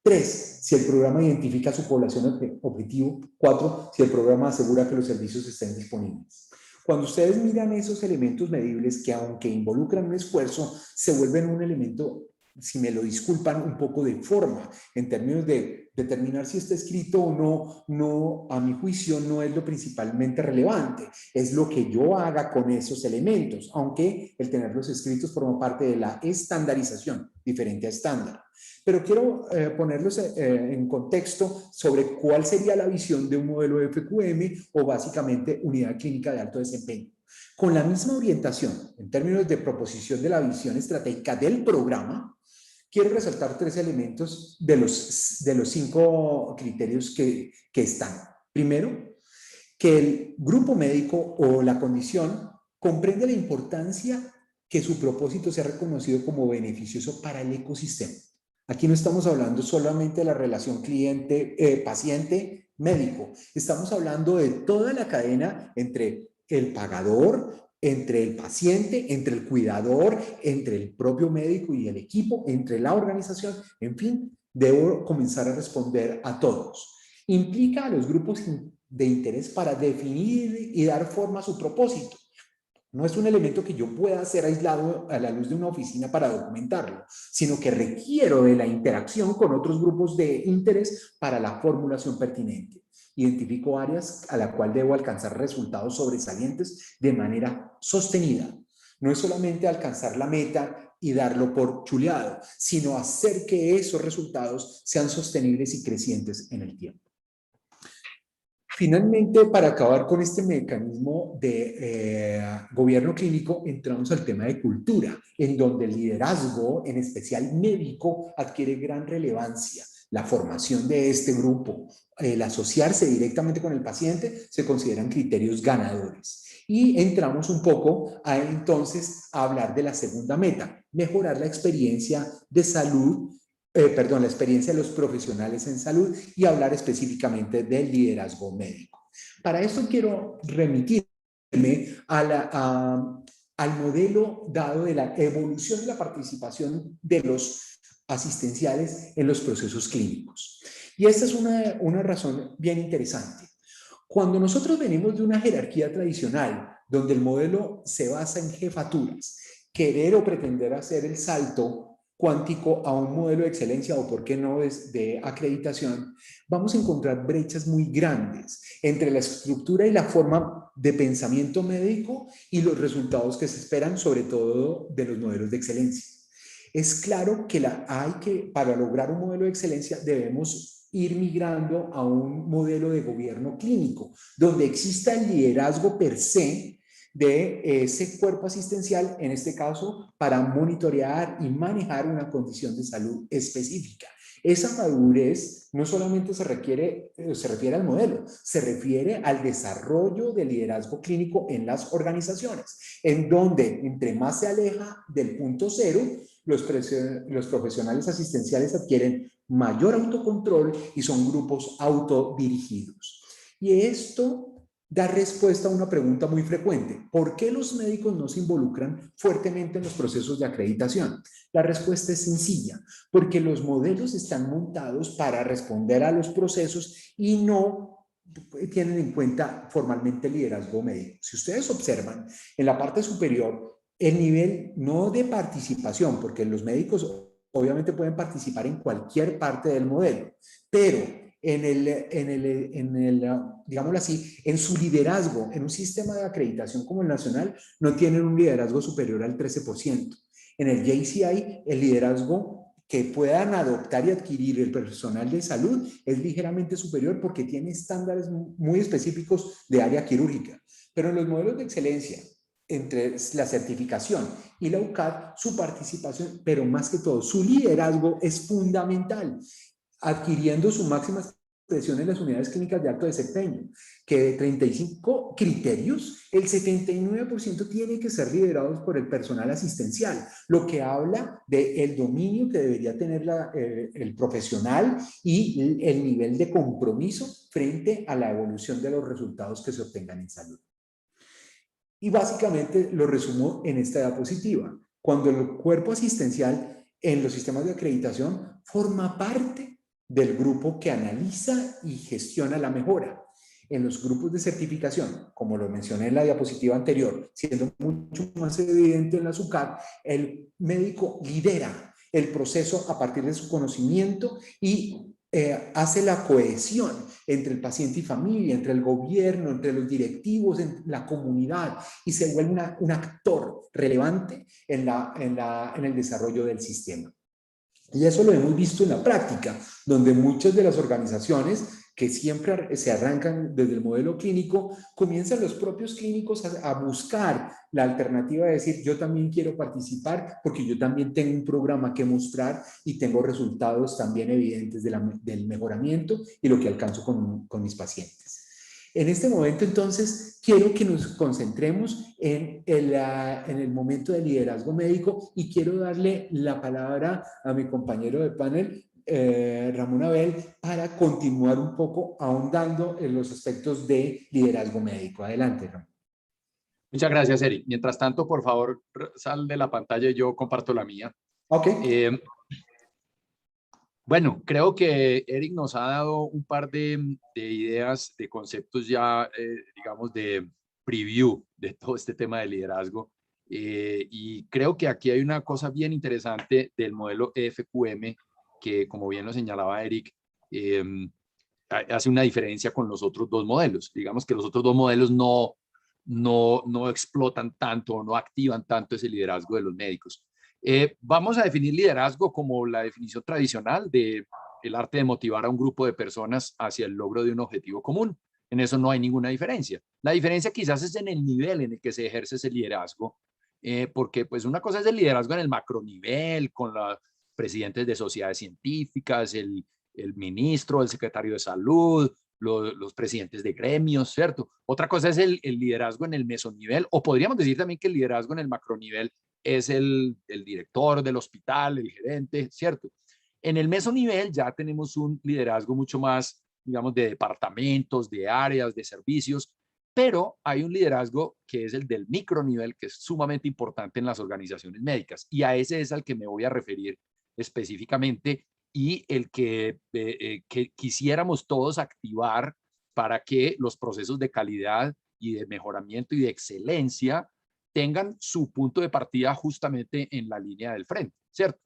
3, si el programa identifica a su población objetivo. 4, si el programa asegura que los servicios estén disponibles. Cuando ustedes miran esos elementos medibles que, aunque involucran un esfuerzo, se vuelven un elemento, si me lo disculpan, un poco de forma, en términos de determinar si está escrito o no, a mi juicio, no es lo principalmente relevante, es lo que yo haga con esos elementos, aunque el tenerlos escritos forma parte de la estandarización, diferente a estándar. Pero quiero ponerlos en contexto sobre cuál sería la visión de un modelo de FQM o básicamente unidad clínica de alto desempeño. Con la misma orientación en términos de proposición de la visión estratégica del programa, quiero resaltar 3 elementos de los 5 criterios que están. Primero, que el grupo médico o la condición comprende la importancia que su propósito sea reconocido como beneficioso para el ecosistema. Aquí no estamos hablando solamente de la relación cliente-paciente-médico. Estamos hablando de toda la cadena entre el pagador, entre el paciente, entre el cuidador, entre el propio médico y el equipo, entre la organización. En fin, debo comenzar a responder a todos. Implica a los grupos de interés para definir y dar forma a su propósito. No es un elemento que yo pueda hacer aislado a la luz de una oficina para documentarlo, sino que requiero de la interacción con otros grupos de interés para la formulación pertinente. Identifico áreas a la cual debo alcanzar resultados sobresalientes de manera sostenida. No es solamente alcanzar la meta y darlo por chuleado, sino hacer que esos resultados sean sostenibles y crecientes en el tiempo. Finalmente, para acabar con este mecanismo de gobierno clínico, entramos al tema de cultura, en donde el liderazgo, en especial médico, adquiere gran relevancia. La formación de este grupo, el asociarse directamente con el paciente, se consideran criterios ganadores. Y entramos un poco entonces a hablar de la segunda meta, mejorar la experiencia de salud, la experiencia de los profesionales en salud y hablar específicamente del liderazgo médico. Para esto quiero remitirme al modelo dado de la evolución de la participación de los asistenciales en los procesos clínicos. Y esta es una razón bien interesante. Cuando nosotros venimos de una jerarquía tradicional, donde el modelo se basa en jefaturas, querer o pretender hacer el salto cuántico a un modelo de excelencia o, por qué no, de acreditación, vamos a encontrar brechas muy grandes entre la estructura y la forma de pensamiento médico y los resultados que se esperan, sobre todo de los modelos de excelencia. Es claro que para lograr un modelo de excelencia debemos ir migrando a un modelo de gobierno clínico, donde exista el liderazgo per se de ese cuerpo asistencial, en este caso, para monitorear y manejar una condición de salud específica. Esa madurez no solamente se refiere al modelo, se refiere al desarrollo del liderazgo clínico en las organizaciones, en donde entre más se aleja del punto cero, los profesionales asistenciales adquieren mayor autocontrol y son grupos autodirigidos. Y esto da respuesta a una pregunta muy frecuente: ¿por qué los médicos no se involucran fuertemente en los procesos de acreditación? La respuesta es sencilla: porque los modelos están montados para responder a los procesos y no tienen en cuenta formalmente el liderazgo médico. Si ustedes observan en la parte superior, el nivel no de participación, porque los médicos obviamente pueden participar en cualquier parte del modelo, pero digámoslo así, en su liderazgo, en un sistema de acreditación como el nacional, no tienen un liderazgo superior al 13%. En el JCI, el liderazgo que puedan adoptar y adquirir el personal de salud es ligeramente superior, porque tiene estándares muy específicos de área quirúrgica. Pero en los modelos de excelencia, entre la certificación y la UCAD, su participación, pero más que todo, su liderazgo es fundamental, adquiriendo su máxima expresión en las unidades clínicas de alto desempeño, que de 35 criterios, el 79% tiene que ser liderados por el personal asistencial, lo que habla del dominio que debería tener el profesional y el nivel de compromiso frente a la evolución de los resultados que se obtengan en salud. Y básicamente lo resumo en esta diapositiva: cuando el cuerpo asistencial en los sistemas de acreditación forma parte del grupo que analiza y gestiona la mejora. En los grupos de certificación, como lo mencioné en la diapositiva anterior, siendo mucho más evidente en la SUCAT, el médico lidera el proceso a partir de su conocimiento y hace la cohesión entre el paciente y familia, entre el gobierno, entre los directivos, en la comunidad, y se vuelve un actor relevante en el desarrollo del sistema. Y eso lo hemos visto en la práctica, donde muchas de las organizaciones que siempre se arrancan desde el modelo clínico, comienzan los propios clínicos a buscar la alternativa de decir: yo también quiero participar porque yo también tengo un programa que mostrar y tengo resultados también evidentes del mejoramiento y lo que alcanzo con mis pacientes. En este momento, entonces, quiero que nos concentremos en el momento de liderazgo médico, y quiero darle la palabra a mi compañero de panel, Ramón Abel, para continuar un poco ahondando en los aspectos de liderazgo médico. Adelante, Ramón. Muchas gracias, Eric. Mientras tanto, por favor, sal de la pantalla y yo comparto la mía. Ok. Bueno, creo que Eric nos ha dado un par de ideas, de conceptos ya, digamos, de preview de todo este tema de liderazgo. Y creo que aquí hay una cosa bien interesante del modelo EFQM, que, como bien lo señalaba Eric, hace una diferencia con los otros dos modelos. Digamos que los otros dos modelos no explotan tanto o no activan tanto ese liderazgo de los médicos. Vamos a definir liderazgo como la definición tradicional de el arte de motivar a un grupo de personas hacia el logro de un objetivo común. En eso no hay ninguna diferencia. La diferencia quizás es en el nivel en el que se ejerce ese liderazgo, porque pues una cosa es el liderazgo en el macronivel, con los presidentes de sociedades científicas, el ministro, el secretario de salud, los presidentes de gremios, ¿cierto? Otra cosa es el liderazgo en el mesonivel, o podríamos decir también que el liderazgo en el macronivel es el director del hospital, el gerente, ¿cierto? En el mesonivel ya tenemos un liderazgo mucho más, digamos, de departamentos, de áreas, de servicios, pero hay un liderazgo que es el del micronivel, que es sumamente importante en las organizaciones médicas, y a ese es al que me voy a referir específicamente, y el que quisiéramos todos activar para que los procesos de calidad y de mejoramiento y de excelencia tengan su punto de partida justamente en la línea del frente, ¿cierto?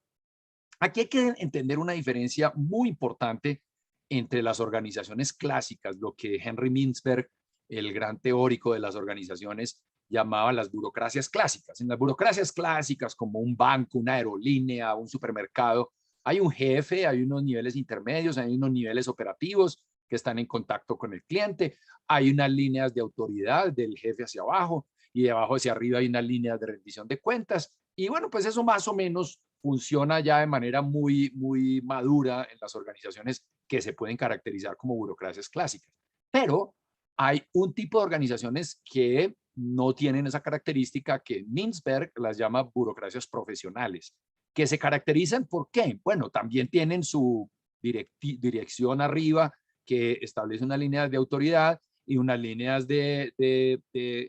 Aquí hay que entender una diferencia muy importante entre las organizaciones clásicas, lo que Henry Mintzberg, el gran teórico de las organizaciones, llamaba las burocracias clásicas. En las burocracias clásicas, como un banco, una aerolínea, un supermercado, hay un jefe, hay unos niveles intermedios, hay unos niveles operativos que están en contacto con el cliente, hay unas líneas de autoridad del jefe hacia abajo y de abajo hacia arriba hay unas líneas de rendición de cuentas. Y bueno, pues eso más o menos funciona ya de manera muy madura en las organizaciones que se pueden caracterizar como burocracias clásicas. Pero hay un tipo de organizaciones que no tienen esa característica, que Mintzberg las llama burocracias profesionales, que se caracterizan ¿por qué? Bueno, también tienen su dirección arriba que establece unas líneas de autoridad y unas líneas de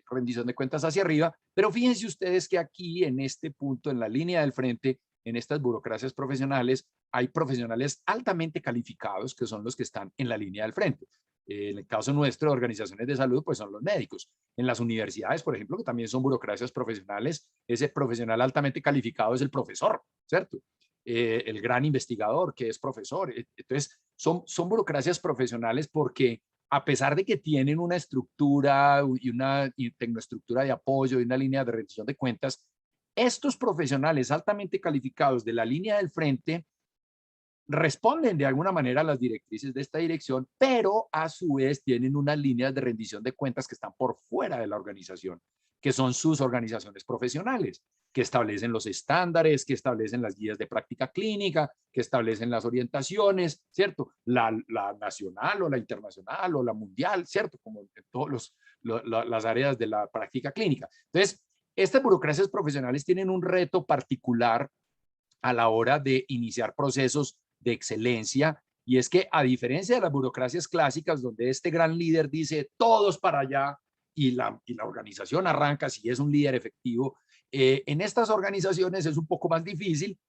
rendición de cuentas hacia arriba, pero fíjense ustedes que aquí en este punto, en la línea del frente, en estas burocracias profesionales, hay profesionales altamente calificados que son los que están en la línea del frente. En el caso nuestro de organizaciones de salud, pues son los médicos. En las universidades, por ejemplo, que también son burocracias profesionales, ese profesional altamente calificado es el profesor, ¿cierto? El gran investigador que es profesor. Entonces, son burocracias profesionales porque a pesar de que tienen una estructura y una tecnoestructura de apoyo y una línea de rendición de cuentas, estos profesionales altamente calificados de la línea del frente responden de alguna manera a las directrices de esta dirección, pero a su vez tienen unas líneas de rendición de cuentas que están por fuera de la organización, que son sus organizaciones profesionales, que establecen los estándares, que establecen las guías de práctica clínica, que establecen las orientaciones, ¿cierto? La nacional o la internacional o la mundial, ¿cierto? Como en todas las áreas de la práctica clínica. Entonces, estas burocracias profesionales tienen un reto particular a la hora de iniciar procesos de excelencia, y es que a diferencia de las burocracias clásicas donde este gran líder dice todos para allá y la organización arranca si es un líder efectivo, en estas organizaciones es un poco más difícil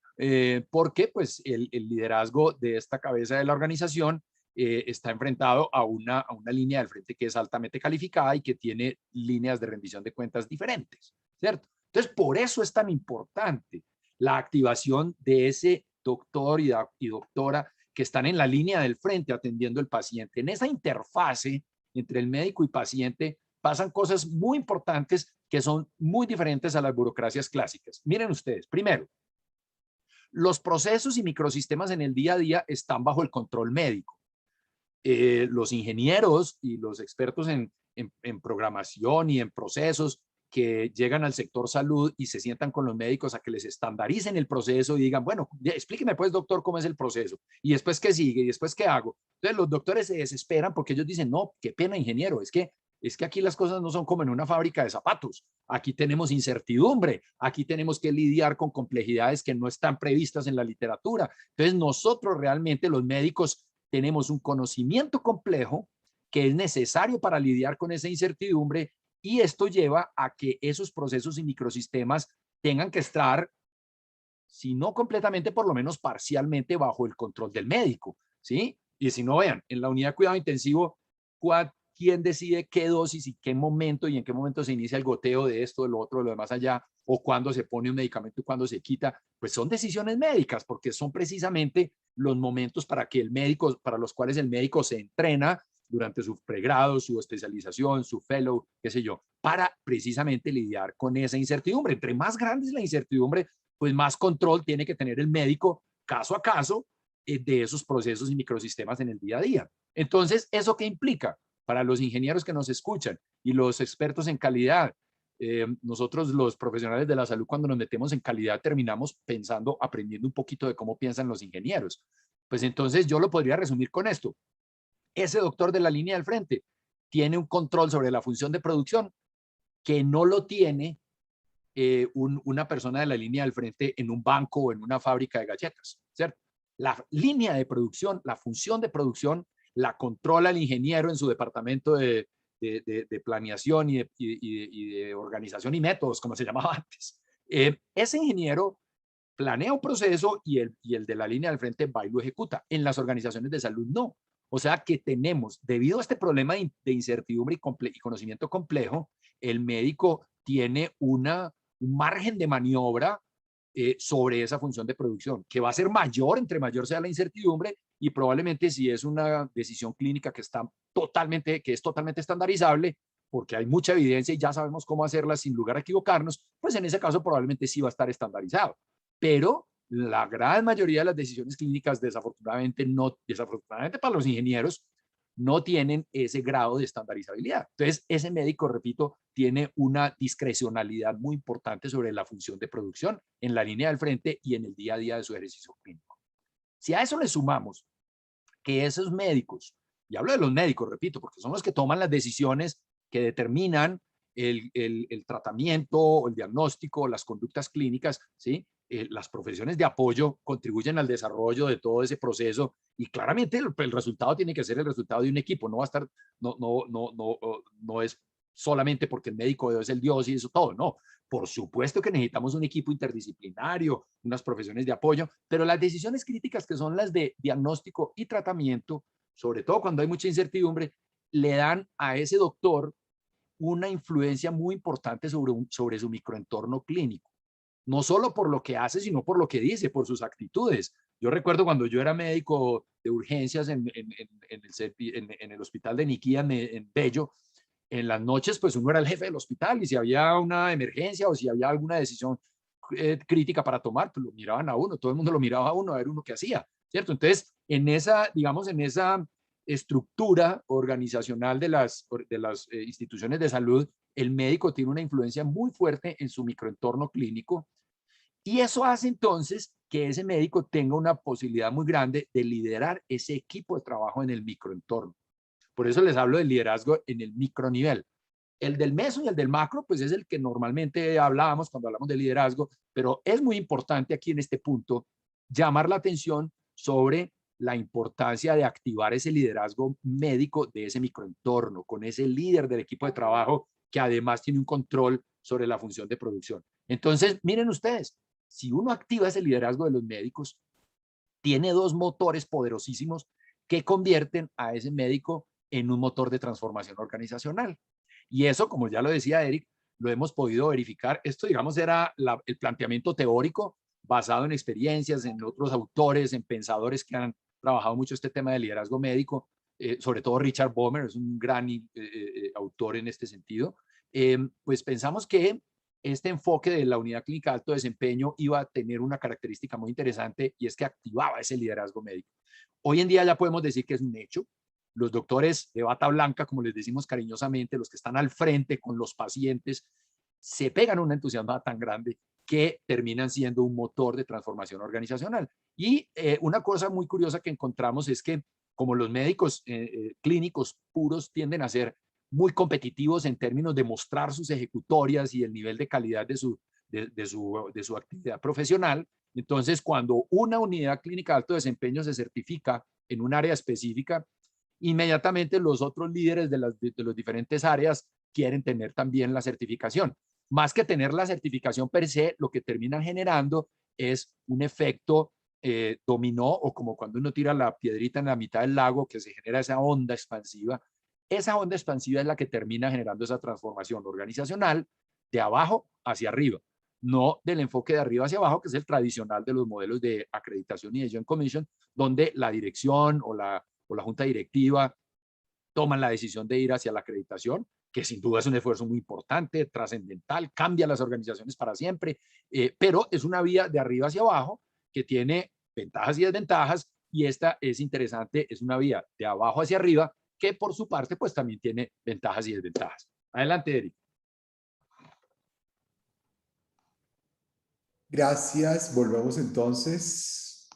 porque pues el liderazgo de esta cabeza de la organización está enfrentado a una línea del frente que es altamente calificada y que tiene líneas de rendición de cuentas diferentes, ¿cierto? Entonces, por eso es tan importante la activación de ese doctor y doctora que están en la línea del frente atendiendo al paciente. En esa interfase entre el médico y paciente pasan cosas muy importantes que son muy diferentes a las burocracias clásicas. Miren ustedes, primero, los procesos y microsistemas en el día a día están bajo el control médico. Los ingenieros y los expertos en programación y en procesos que llegan al sector salud y se sientan con los médicos a que les estandaricen el proceso y digan, bueno, explíqueme pues, doctor, cómo es el proceso. Y después, ¿qué sigue? Y después, ¿qué hago? Entonces, los doctores se desesperan porque ellos dicen, no, qué pena, ingeniero, es que aquí las cosas no son como en una fábrica de zapatos. Aquí tenemos incertidumbre, aquí tenemos que lidiar con complejidades que no están previstas en la literatura. Entonces, nosotros realmente, los médicos, tenemos un conocimiento complejo que es necesario para lidiar con esa incertidumbre, y esto lleva a que esos procesos y microsistemas tengan que estar, si no completamente, por lo menos parcialmente bajo el control del médico, ¿sí? Y si no, vean, en la unidad de cuidado intensivo, ¿quién decide qué dosis y qué momento y en qué momento se inicia el goteo de esto, de lo otro, de lo demás allá, o cuándo se pone un medicamento y cuándo se quita? Pues son decisiones médicas, porque son precisamente los momentos para los cuales el médico se entrena durante su pregrado, su especialización, su fellow, qué sé yo, para precisamente lidiar con esa incertidumbre. Entre más grande es la incertidumbre, pues más control tiene que tener el médico caso a caso de esos procesos y microsistemas en el día a día. Entonces, ¿eso qué implica? Para los ingenieros que nos escuchan y los expertos en calidad, nosotros los profesionales de la salud, cuando nos metemos en calidad, terminamos pensando, aprendiendo un poquito de cómo piensan los ingenieros. Pues entonces yo lo podría resumir con esto. Ese doctor de la línea del frente tiene un control sobre la función de producción que no lo tiene una persona de la línea del frente en un banco o en una fábrica de galletas, ¿cierto? La línea de producción, la función de producción, la controla el ingeniero en su departamento de planeación y de organización y métodos, como se llamaba antes. Ese ingeniero planea un proceso y el de la línea del frente va y lo ejecuta. En las organizaciones de salud no. O sea que tenemos, debido a este problema de incertidumbre y conocimiento complejo, el médico tiene un margen de maniobra sobre esa función de producción, que va a ser mayor entre mayor sea la incertidumbre, y probablemente si es una decisión clínica que es totalmente estandarizable, porque hay mucha evidencia y ya sabemos cómo hacerla sin lugar a equivocarnos, pues en ese caso probablemente sí va a estar estandarizado. Pero la gran mayoría de las decisiones clínicas, desafortunadamente para los ingenieros, no tienen ese grado de estandarizabilidad. Entonces, ese médico, repito, tiene una discrecionalidad muy importante sobre la función de producción en la línea del frente y en el día a día de su ejercicio clínico. Si a eso le sumamos que esos médicos, y hablo de los médicos, repito, porque son los que toman las decisiones que determinan el tratamiento, el diagnóstico, las conductas clínicas, ¿sí? Las profesiones de apoyo contribuyen al desarrollo de todo ese proceso, y claramente el resultado tiene que ser el resultado de un equipo, no va a estar, no es solamente porque el médico es el Dios y eso todo, no. Por supuesto que necesitamos un equipo interdisciplinario, unas profesiones de apoyo, pero las decisiones críticas, que son las de diagnóstico y tratamiento, sobre todo cuando hay mucha incertidumbre, le dan a ese doctor una influencia muy importante sobre su microentorno clínico. No solo por lo que hace, sino por lo que dice, por sus actitudes. Yo recuerdo cuando yo era médico de urgencias en el hospital de Niquía, en Bello, en las noches, pues uno era el jefe del hospital, y si había una emergencia o si había alguna decisión crítica para tomar, pues lo miraban a uno, todo el mundo lo miraba a uno, a ver uno qué hacía, ¿cierto? Entonces, en esa, digamos, en esa estructura organizacional de las instituciones de salud, el médico tiene una influencia muy fuerte en su microentorno clínico, y eso hace entonces que ese médico tenga una posibilidad muy grande de liderar ese equipo de trabajo en el microentorno. Por eso les hablo del liderazgo en el micronivel. El del meso y el del macro, pues es el que normalmente hablábamos cuando hablamos de liderazgo, pero es muy importante aquí en este punto llamar la atención sobre la importancia de activar ese liderazgo médico de ese microentorno, con ese líder del equipo de trabajo que además tiene un control sobre la función de producción. Entonces, miren ustedes, si uno activa ese liderazgo de los médicos, tiene dos motores poderosísimos que convierten a ese médico en un motor de transformación organizacional. Y eso, como ya lo decía Eric, lo hemos podido verificar. Esto, digamos, era el planteamiento teórico basado en experiencias, en otros autores, en pensadores que han trabajado mucho este tema de liderazgo médico, sobre todo Richard Bomer es un gran autor en este sentido. Pues pensamos que este enfoque de la unidad clínica de alto desempeño iba a tener una característica muy interesante, y es que activaba ese liderazgo médico. Hoy en día ya podemos decir que es un hecho. Los doctores de bata blanca, como les decimos cariñosamente, los que están al frente con los pacientes, se pegan una entusiasmo tan grande que terminan siendo un motor de transformación organizacional. Y una cosa muy curiosa que encontramos es que, como los médicos clínicos puros tienden a ser muy competitivos en términos de mostrar sus ejecutorias y el nivel de calidad de su actividad profesional, entonces cuando una unidad clínica de alto desempeño se certifica en un área específica, inmediatamente los otros líderes de las diferentes áreas quieren tener también la certificación. Más que tener la certificación per se, lo que terminan generando es un efecto dominó, o como cuando uno tira la piedrita en la mitad del lago, que se genera esa onda expansiva. Esa onda expansiva es la que termina generando esa transformación organizacional de abajo hacia arriba, no del enfoque de arriba hacia abajo, que es el tradicional de los modelos de acreditación y de Joint Commission, donde la dirección o la junta directiva toman la decisión de ir hacia la acreditación, que sin duda es un esfuerzo muy importante, trascendental, cambia las organizaciones para siempre, pero es una vía de arriba hacia abajo que tiene ventajas y desventajas, y esta es interesante, es una vía de abajo hacia arriba que por su parte pues también tiene ventajas y desventajas. Adelante, Eric. Gracias, volvemos entonces.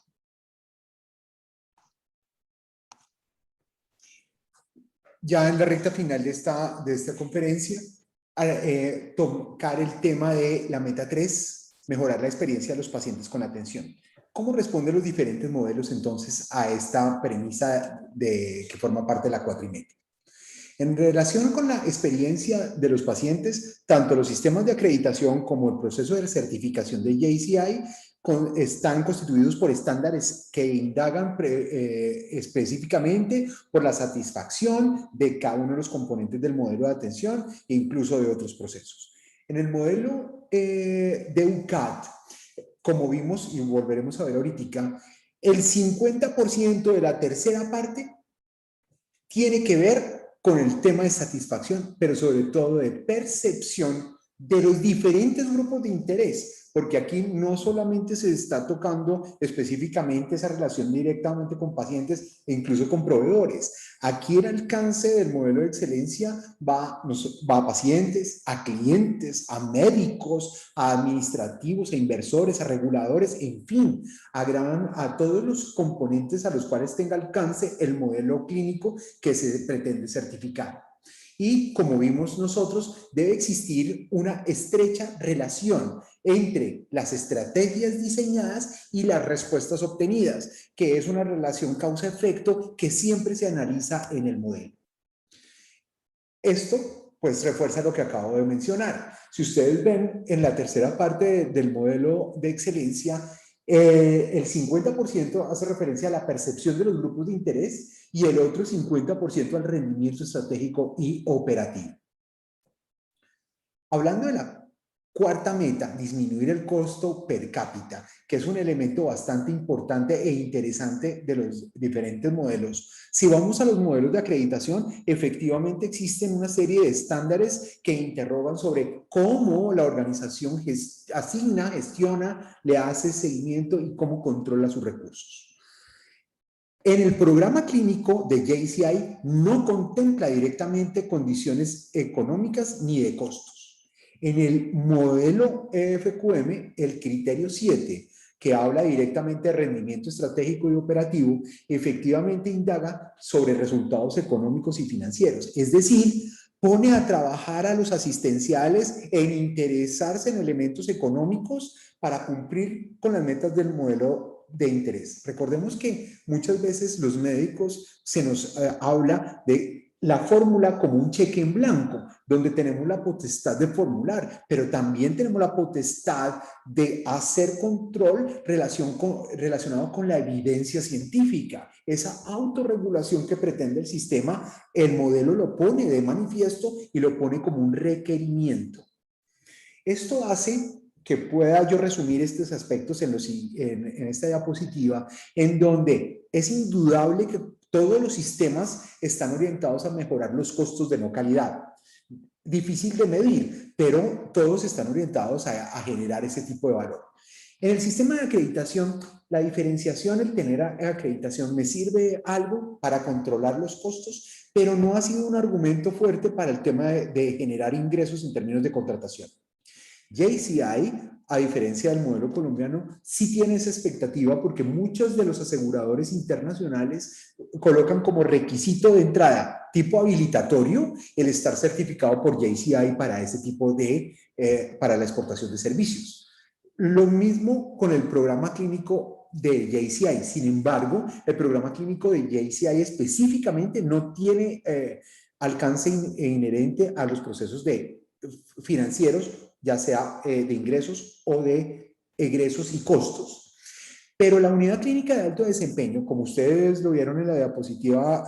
Ya en la recta final de esta conferencia, tocar el tema de la meta 3, mejorar la experiencia de los pacientes con atención. ¿Cómo responden los diferentes modelos entonces a esta premisa que forma parte de la 4 y media? En relación con la experiencia de los pacientes, tanto los sistemas de acreditación como el proceso de certificación de JCI están constituidos por estándares que indagan específicamente por la satisfacción de cada uno de los componentes del modelo de atención e incluso de otros procesos. En el modelo de UCAT, como vimos y volveremos a ver ahorita, el 50% de la tercera parte tiene que ver con el tema de satisfacción, pero sobre todo de percepción de los diferentes grupos de interés, porque aquí no solamente se está tocando específicamente esa relación directamente con pacientes e incluso con proveedores. Aquí el alcance del modelo de excelencia va a pacientes, a clientes, a médicos, a administrativos, a inversores, a reguladores, en fin, a todos los componentes a los cuales tenga alcance el modelo clínico que se pretende certificar. Y como vimos nosotros, debe existir una estrecha relación entre las estrategias diseñadas y las respuestas obtenidas, que es una relación causa-efecto que siempre se analiza en el modelo. Esto pues refuerza lo que acabo de mencionar. Si ustedes ven en la tercera parte del modelo de excelencia, el 50% hace referencia a la percepción de los grupos de interés y el otro 50% al rendimiento estratégico y operativo. Hablando de la cuarta meta, disminuir el costo per cápita, que es un elemento bastante importante e interesante de los diferentes modelos. Si vamos a los modelos de acreditación, efectivamente existen una serie de estándares que interrogan sobre cómo la organización asigna, gestiona, le hace seguimiento y cómo controla sus recursos. En el programa clínico de JCI no contempla directamente condiciones económicas ni de costos. En el modelo EFQM, el criterio 7, que habla directamente de rendimiento estratégico y operativo, efectivamente indaga sobre resultados económicos y financieros. Es decir, pone a trabajar a los asistenciales en interesarse en elementos económicos para cumplir con las metas del modelo de interés. Recordemos que muchas veces los médicos se nos habla de la fórmula como un cheque en blanco, donde tenemos la potestad de formular, pero también tenemos la potestad de hacer control relacionado con la evidencia científica. Esa autorregulación que pretende el sistema, el modelo lo pone de manifiesto y lo pone como un requerimiento. Esto hace que pueda yo resumir estos aspectos en esta diapositiva, en donde es indudable que todos los sistemas están orientados a mejorar los costos de no calidad. Difícil de medir, pero todos están orientados a generar ese tipo de valor. En el sistema de acreditación, la diferenciación, el tener acreditación, me sirve algo para controlar los costos, pero no ha sido un argumento fuerte para el tema de generar ingresos en términos de contratación. JCI, a diferencia del modelo colombiano, sí tiene esa expectativa porque muchos de los aseguradores internacionales colocan como requisito de entrada tipo habilitatorio el estar certificado por JCI para ese tipo de, para la exportación de servicios. Lo mismo con el programa clínico de JCI. Sin embargo, el programa clínico de JCI específicamente no tiene alcance inherente a los procesos financieros, ya sea de ingresos o de egresos y costos. Pero la unidad clínica de alto desempeño, como ustedes lo vieron en la diapositiva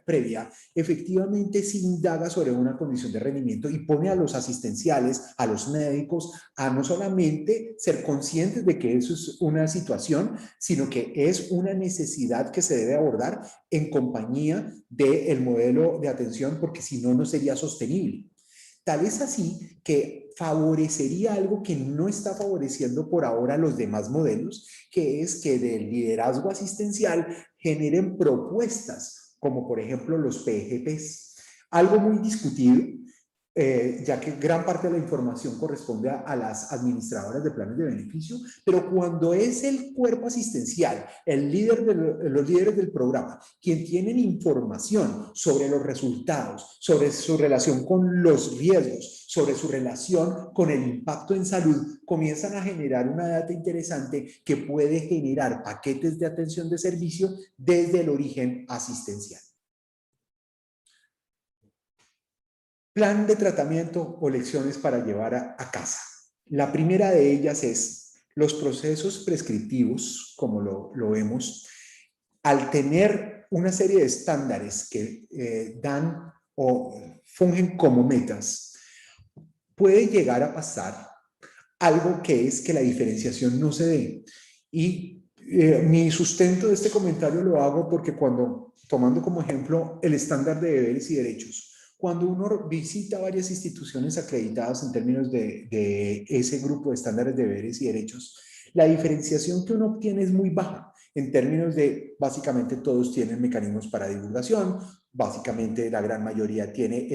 previa, efectivamente se indaga sobre una condición de rendimiento y pone a los asistenciales, a los médicos, a no solamente ser conscientes de que eso es una situación, sino que es una necesidad que se debe abordar en compañía del modelo de atención, porque si no, no sería sostenible. Tal es así que favorecería algo que no está favoreciendo por ahora los demás modelos, que es que del liderazgo asistencial generen propuestas, como por ejemplo los PGPs. Algo muy discutido, ya que gran parte de la información corresponde a las administradoras de planes de beneficio, pero cuando es el cuerpo asistencial, los líderes del programa, quien tienen información sobre los resultados, sobre su relación con los riesgos, sobre su relación con el impacto en salud, comienzan a generar una data interesante que puede generar paquetes de atención de servicio desde el origen asistencial. Plan de tratamiento o lecciones para llevar a casa. La primera de ellas es los procesos prescriptivos, como lo vemos, al tener una serie de estándares que dan o fungen como metas, puede llegar a pasar algo que es que la diferenciación no se dé. Y mi sustento de este comentario lo hago porque tomando como ejemplo el estándar de deberes y derechos, cuando uno visita varias instituciones acreditadas en términos de ese grupo de estándares de deberes y derechos, la diferenciación que uno obtiene es muy baja en términos de, básicamente todos tienen mecanismos para divulgación, básicamente la gran mayoría tiene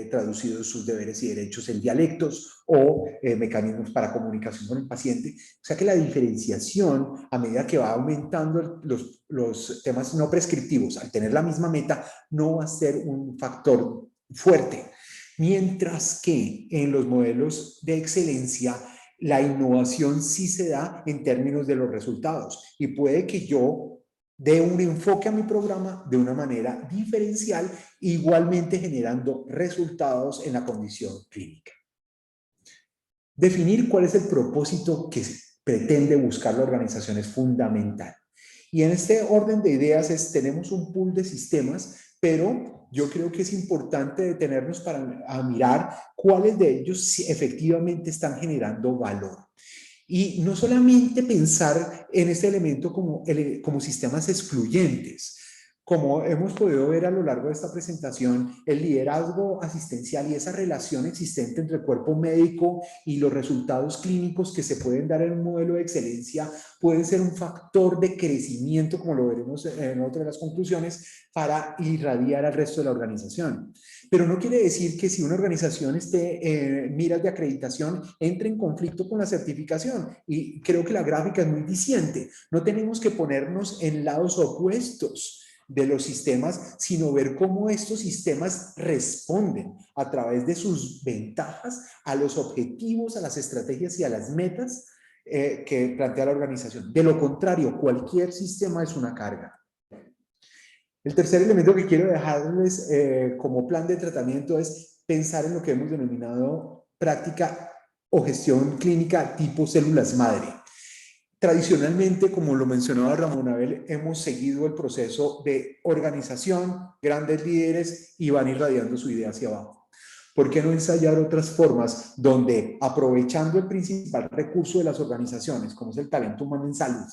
traducidos sus deberes y derechos en dialectos o mecanismos para comunicación con el paciente. O sea que la diferenciación, a medida que va aumentando los temas no prescriptivos, al tener la misma meta, no va a ser un factor fuerte. Mientras que en los modelos de excelencia, la innovación sí se da en términos de los resultados y puede que yo dé un enfoque a mi programa de una manera diferencial, igualmente generando resultados en la condición clínica. Definir cuál es el propósito que pretende buscar la organización es fundamental. Y en este orden de ideas tenemos un pool de sistemas, pero yo creo que es importante detenernos para mirar cuáles de ellos efectivamente están generando valor. Y no solamente pensar en este elemento como sistemas excluyentes. Como hemos podido ver a lo largo de esta presentación, el liderazgo asistencial y esa relación existente entre el cuerpo médico y los resultados clínicos que se pueden dar en un modelo de excelencia pueden ser un factor de crecimiento, como lo veremos en otra de las conclusiones, para irradiar al resto de la organización. Pero no quiere decir que si una organización esté en miras de acreditación, entre en conflicto con la certificación. Y creo que la gráfica es muy diciente. No tenemos que ponernos en lados opuestos de los sistemas, sino ver cómo estos sistemas responden a través de sus ventajas a los objetivos, a las estrategias y a las metas que plantea la organización. De lo contrario, cualquier sistema es una carga. El tercer elemento que quiero dejarles como plan de tratamiento es pensar en lo que hemos denominado práctica o gestión clínica tipo células madre. Tradicionalmente, como lo mencionaba Ramón Abel, hemos seguido el proceso de organización, grandes líderes y van irradiando su idea hacia abajo. ¿Por qué no ensayar otras formas donde, aprovechando el principal recurso de las organizaciones, como es el talento humano en salud,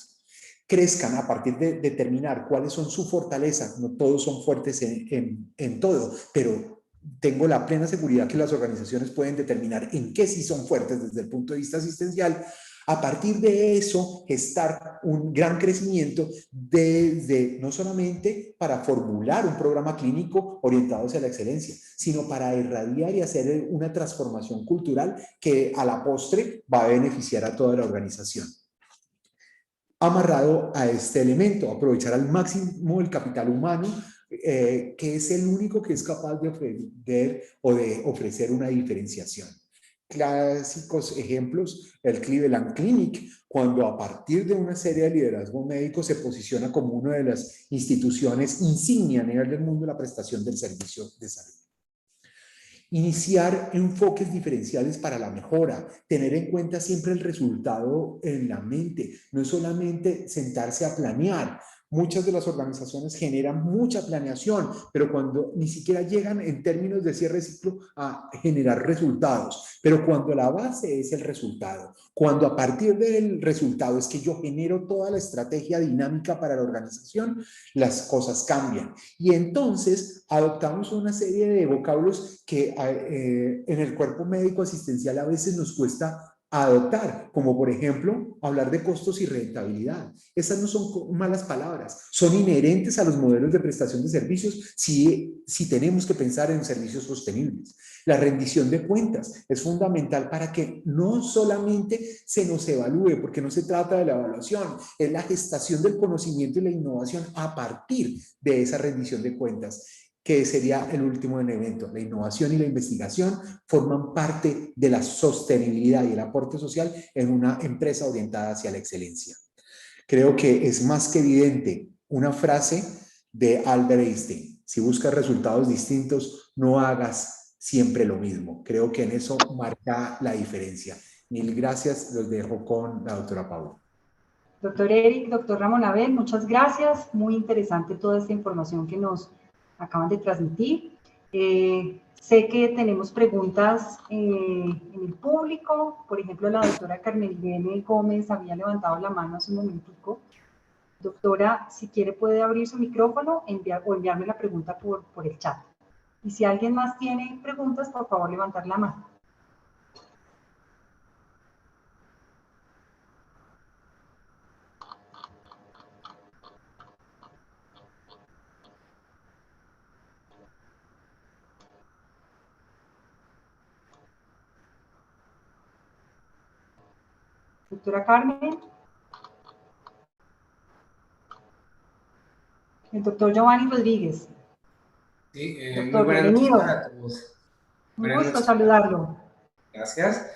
crezcan a partir de determinar cuáles son sus fortalezas? No todos son fuertes en todo, pero tengo la plena seguridad que las organizaciones pueden determinar en qué sí son fuertes desde el punto de vista asistencial. A partir de eso, gestar un gran crecimiento desde no solamente para formular un programa clínico orientado hacia la excelencia, sino para irradiar y hacer una transformación cultural que a la postre va a beneficiar a toda la organización. Amarrado a este elemento, aprovechar al máximo el capital humano, que es el único que es capaz de ofrecer una diferenciación. Clásicos ejemplos, el Cleveland Clinic, cuando a partir de una serie de liderazgo médico se posiciona como una de las instituciones insignia a nivel del mundo de la prestación del servicio de salud. Iniciar enfoques diferenciales para la mejora, tener en cuenta siempre el resultado en la mente, no es solamente sentarse a planear. Muchas de las organizaciones generan mucha planeación, pero cuando ni siquiera llegan en términos de cierre de ciclo a generar resultados. Pero cuando la base es el resultado, cuando a partir del resultado es que yo genero toda la estrategia dinámica para la organización, las cosas cambian. Y entonces adoptamos una serie de vocablos que en el cuerpo médico asistencial a veces nos cuesta adoptar, como por ejemplo hablar de costos y rentabilidad. Esas no son malas palabras, son inherentes a los modelos de prestación de servicios si tenemos que pensar en servicios sostenibles. La rendición de cuentas es fundamental para que no solamente se nos evalúe, porque no se trata de la evaluación, es la gestación del conocimiento y la innovación a partir de esa rendición de cuentas, que sería el último elemento. La innovación y la investigación forman parte de la sostenibilidad y el aporte social en una empresa orientada hacia la excelencia. Creo que es más que evidente una frase de Albert Einstein: si buscas resultados distintos, no hagas siempre lo mismo. Creo que en eso marca la diferencia. Mil gracias, los dejo con la doctora Paula. Doctor Eric, doctor Ramón Abel, muchas gracias. Muy interesante toda esta información que nos acaban de transmitir. Sé que tenemos preguntas en el público. Por ejemplo, la doctora Carmelene Gómez había levantado la mano hace un momentico. Doctora, si quiere puede abrir su micrófono o enviarme la pregunta por el chat. Y si alguien más tiene preguntas, por favor levantar la mano. Doctora Carmen. El doctor Giovanni Rodríguez. Sí, muy Doctor, buenas noches bienvenido. para todos. Un Buenas gusto noches. saludarlo. Gracias.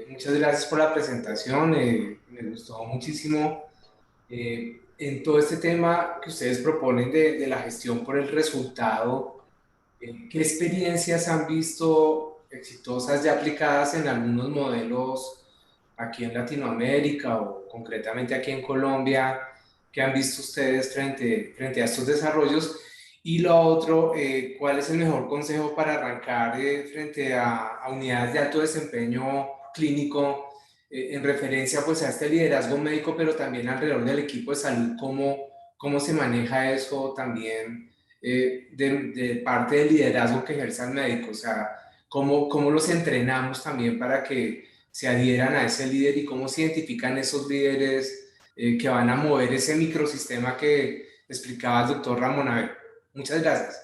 Muchas gracias por la presentación. Me gustó muchísimo en todo este tema que ustedes proponen de la gestión por el resultado. ¿Qué experiencias han visto exitosas ya aplicadas en algunos modelos aquí en Latinoamérica o concretamente aquí en Colombia? ¿Qué han visto ustedes frente a estos desarrollos? Y lo otro, ¿cuál es el mejor consejo para arrancar frente a unidades de alto desempeño clínico en referencia pues a este liderazgo médico, pero también alrededor del equipo de salud? ¿Cómo se maneja eso también de parte del liderazgo que ejerce el médico? O sea, ¿cómo los entrenamos también para que se adhieran a ese líder y cómo se identifican esos líderes que van a mover ese microsistema que explicaba el doctor Ramón Abel? Muchas gracias.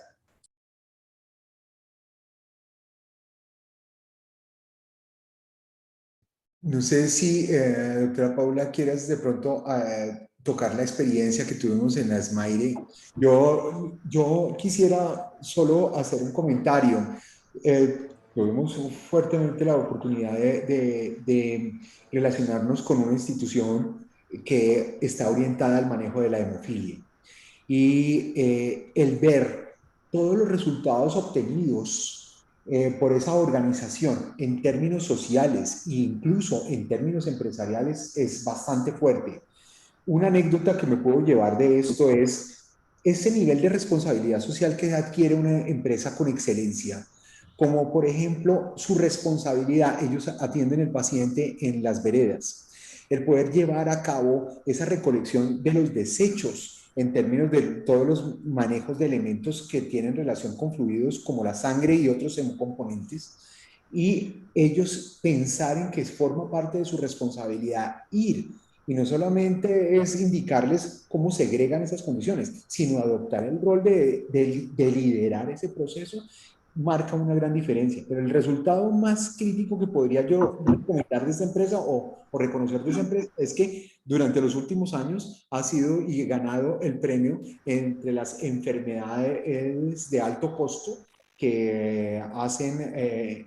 No sé si, doctora Paula, quieras de pronto tocar la experiencia que tuvimos en la SMAIRE. Yo quisiera solo hacer un comentario. Tuvimos fuertemente la oportunidad de relacionarnos con una institución que está orientada al manejo de la hemofilia. Y el ver todos los resultados obtenidos por esa organización en términos sociales e incluso en términos empresariales es bastante fuerte. Una anécdota que me puedo llevar de esto es ese nivel de responsabilidad social que adquiere una empresa con excelencia, como por ejemplo su responsabilidad, ellos atienden el paciente en las veredas, el poder llevar a cabo esa recolección de los desechos en términos de todos los manejos de elementos que tienen relación con fluidos como la sangre y otros hemocomponentes, y ellos pensar en que forma parte de su responsabilidad ir, y no solamente es indicarles cómo segregan esas condiciones, sino adoptar el rol de liderar ese proceso, marca una gran diferencia. Pero el resultado más crítico que podría yo recomendar de esta empresa o reconocer de esa empresa es que durante los últimos años ha sido y ganado el premio entre las enfermedades de alto costo que hacen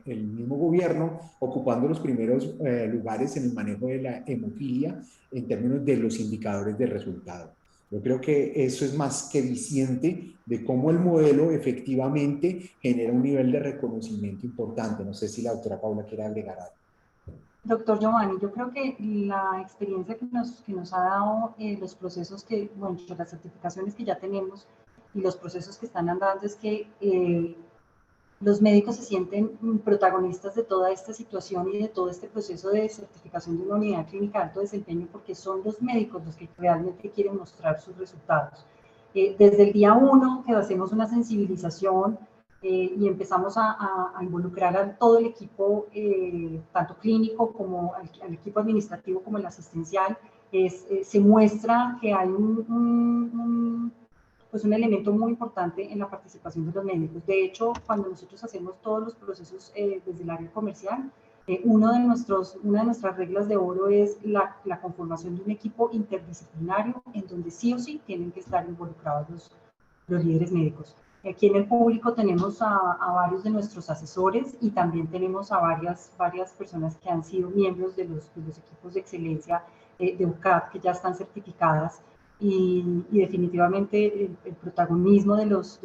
el mismo gobierno, ocupando los primeros lugares en el manejo de la hemofilia en términos de los indicadores de resultado. Yo creo que eso es más que diciente de cómo el modelo efectivamente genera un nivel de reconocimiento importante. No sé si la doctora Paula quiere agregar algo. Doctor Giovanni, yo creo que la experiencia que nos ha dado los procesos que, bueno, las certificaciones que ya tenemos y los procesos que están andando es que los médicos se sienten protagonistas de toda esta situación y de todo este proceso de certificación de una unidad clínica de alto desempeño, porque son los médicos los que realmente quieren mostrar sus resultados. Desde el día 1 que hacemos una sensibilización y empezamos a involucrar a todo el equipo, tanto clínico como al equipo administrativo como el asistencial, se muestra que hay pues un elemento muy importante en la participación de los médicos. De hecho, cuando nosotros hacemos todos los procesos desde el área comercial, una de nuestras reglas de oro es la conformación de un equipo interdisciplinario en donde sí o sí tienen que estar involucrados los líderes médicos. Aquí en el público tenemos a varios de nuestros asesores y también tenemos a varias personas que han sido miembros de los equipos de excelencia de UCAP que ya están certificadas. Y definitivamente el protagonismo de los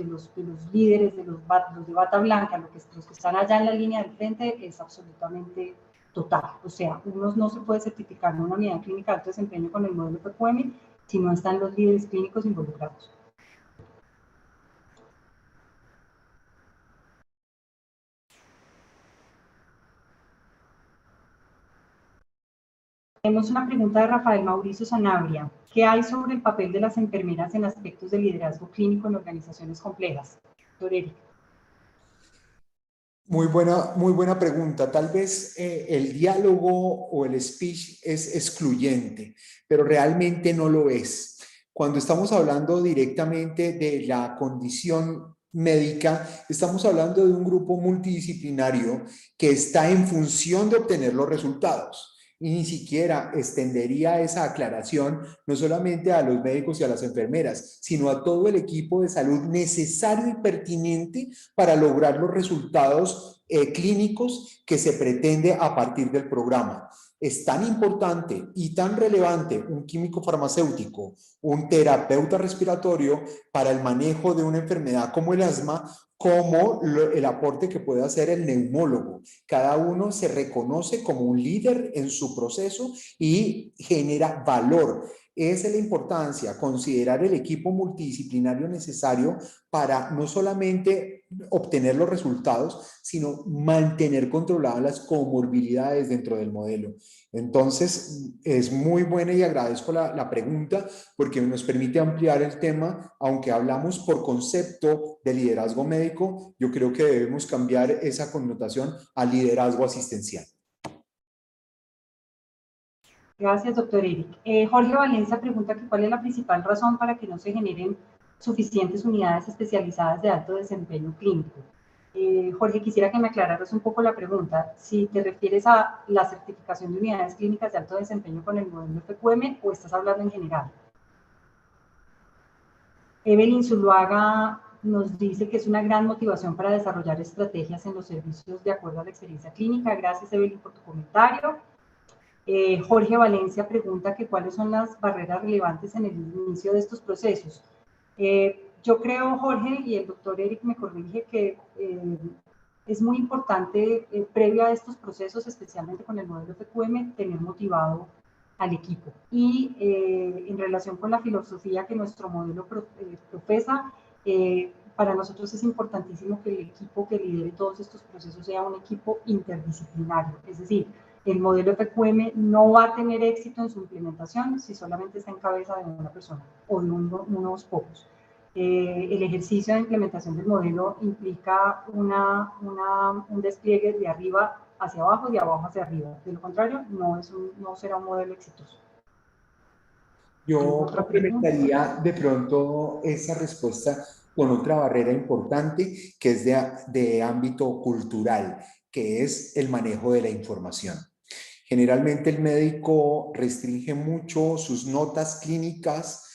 líderes, de los de bata blanca, los que están allá en la línea del frente, es absolutamente total. O sea, uno no se puede certificar en una unidad clínica de alto desempeño con el modelo PQM si no están los líderes clínicos involucrados. Tenemos una pregunta de Rafael Mauricio Sanabria. ¿Qué hay sobre el papel de las enfermeras en aspectos de liderazgo clínico en organizaciones complejas? Doctor Eric. Muy buena pregunta. Tal vez el diálogo o el speech es excluyente, pero realmente no lo es. Cuando estamos hablando directamente de la condición médica, estamos hablando de un grupo multidisciplinario que está en función de obtener los resultados. Y ni siquiera extendería esa aclaración no solamente a los médicos y a las enfermeras, sino a todo el equipo de salud necesario y pertinente para lograr los resultados clínicos que se pretende a partir del programa. Es tan importante y tan relevante un químico farmacéutico, un terapeuta respiratorio para el manejo de una enfermedad como el asma, como el aporte que puede hacer el neumólogo. Cada uno se reconoce como un líder en su proceso y genera valor. Esa es la importancia, considerar el equipo multidisciplinario necesario para no solamente obtener los resultados, sino mantener controladas las comorbilidades dentro del modelo. Entonces, es muy buena y agradezco la pregunta porque nos permite ampliar el tema. Aunque hablamos por concepto de liderazgo médico, yo creo que debemos cambiar esa connotación a liderazgo asistencial. Gracias, doctor Eric. Jorge Valencia pregunta que cuál es la principal razón para que no se generen suficientes unidades especializadas de alto desempeño clínico. Jorge, quisiera que me aclararas un poco la pregunta, si te refieres a la certificación de unidades clínicas de alto desempeño con el modelo FQM o estás hablando en general. Evelyn Zuluaga nos dice que es una gran motivación para desarrollar estrategias en los servicios de acuerdo a la experiencia clínica. Gracias, Evelyn, por tu comentario. Jorge Valencia pregunta que cuáles son las barreras relevantes en el inicio de estos procesos. Yo creo, Jorge, y el doctor Eric me corrige, que es muy importante, previo a estos procesos, especialmente con el modelo FQM, tener motivado al equipo. Y en relación con la filosofía que nuestro modelo profesa, para nosotros es importantísimo que el equipo que lidere todos estos procesos sea un equipo interdisciplinario, es decir, el modelo FQM no va a tener éxito en su implementación si solamente está en cabeza de una persona o de unos pocos. El ejercicio de implementación del modelo implica un despliegue de arriba hacia abajo y de abajo hacia arriba. De lo contrario, no será un modelo exitoso. Yo complementaría de pronto esa respuesta con otra barrera importante que es de ámbito cultural, que es el manejo de la información. Generalmente el médico restringe mucho sus notas clínicas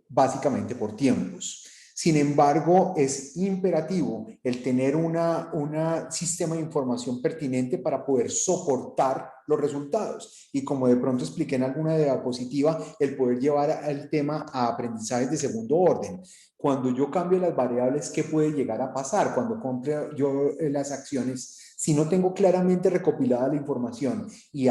básicamente por tiempos. Sin embargo, es imperativo el tener un sistema de información pertinente para poder soportar los resultados. Y como de pronto expliqué en alguna diapositiva, el poder llevar el tema a aprendizajes de segundo orden. Cuando yo cambio las variables, ¿qué puede llegar a pasar? Cuando compro yo las acciones, si no tengo claramente recopilada la información y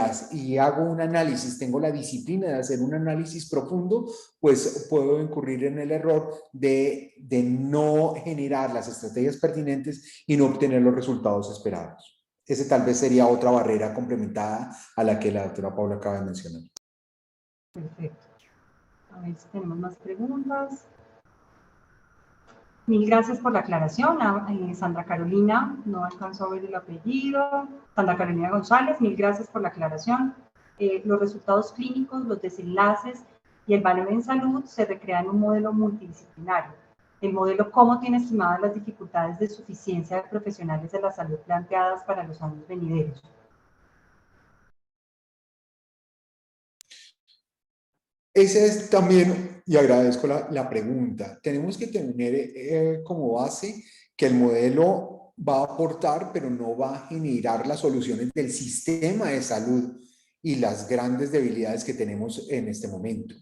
hago un análisis, tengo la disciplina de hacer un análisis profundo, pues puedo incurrir en el error de no generar las estrategias pertinentes y no obtener los resultados esperados. Ese tal vez sería otra barrera complementada a la que la doctora Paula acaba de mencionar. Perfecto. A ver si tenemos más preguntas. Mil gracias por la aclaración. Sandra Carolina, no alcanzó a ver el apellido. Sandra Carolina González, mil gracias por la aclaración. Los resultados clínicos, los desenlaces y el valor en salud se recrean en un modelo multidisciplinario. El modelo ¿cómo tiene estimadas las dificultades de suficiencia de profesionales de la salud planteadas para los años venideros? Ese es también, y agradezco la pregunta, tenemos que tener como base que el modelo va a aportar, pero no va a generar las soluciones del sistema de salud y las grandes debilidades que tenemos en este momento.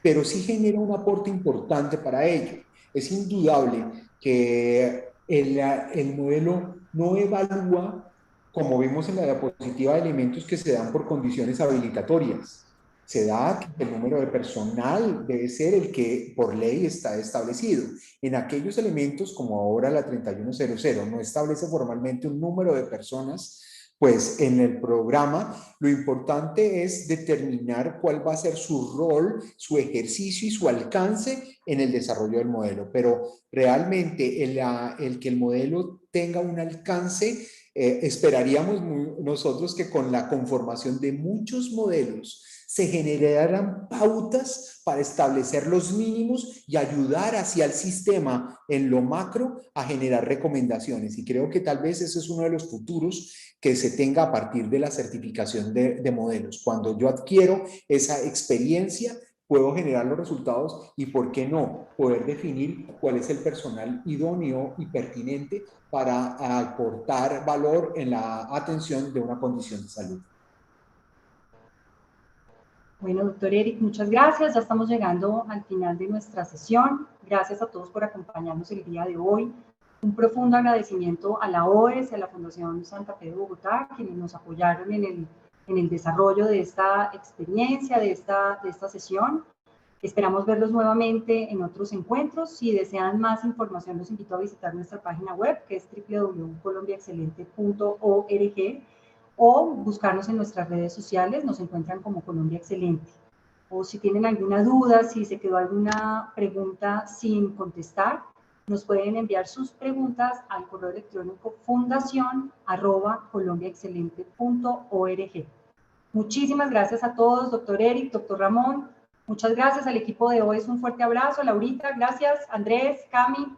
Pero sí genera un aporte importante para ello. Es indudable que el modelo no evalúa, como vimos en la diapositiva, elementos que se dan por condiciones habilitatorias. Se da que el número de personal debe ser el que por ley está establecido. En aquellos elementos, como ahora la 3100, no establece formalmente un número de personas Pues en el programa lo importante es determinar cuál va a ser su rol, su ejercicio y su alcance en el desarrollo del modelo. Pero realmente el que el modelo tenga un alcance, esperaríamos nosotros que con la conformación de muchos modelos se generaran pautas para establecer los mínimos y ayudar hacia el sistema en lo macro a generar recomendaciones. Y creo que tal vez ese es uno de los futuros que se tenga a partir de la certificación de modelos. Cuando yo adquiero esa experiencia, puedo generar los resultados y, ¿por qué no?, poder definir cuál es el personal idóneo y pertinente para aportar valor en la atención de una condición de salud. Bueno, doctor Eric, muchas gracias. Ya estamos llegando al final de nuestra sesión. Gracias a todos por acompañarnos el día de hoy. Un profundo agradecimiento a la OES y a la Fundación Santa Fe de Bogotá, quienes nos apoyaron en el desarrollo de esta experiencia, de esta sesión. Esperamos verlos nuevamente en otros encuentros. Si desean más información, los invito a visitar nuestra página web, que es www.colombiaexcelente.org, o buscarnos en nuestras redes sociales, nos encuentran como Colombia Excelente. O si tienen alguna duda, si se quedó alguna pregunta sin contestar, nos pueden enviar sus preguntas al correo electrónico fundacion@colombiaexcelente.org. Muchísimas gracias a todos, doctor Eric, doctor Ramón. Muchas gracias al equipo de OES, un fuerte abrazo. Laurita, gracias. Andrés, Cami.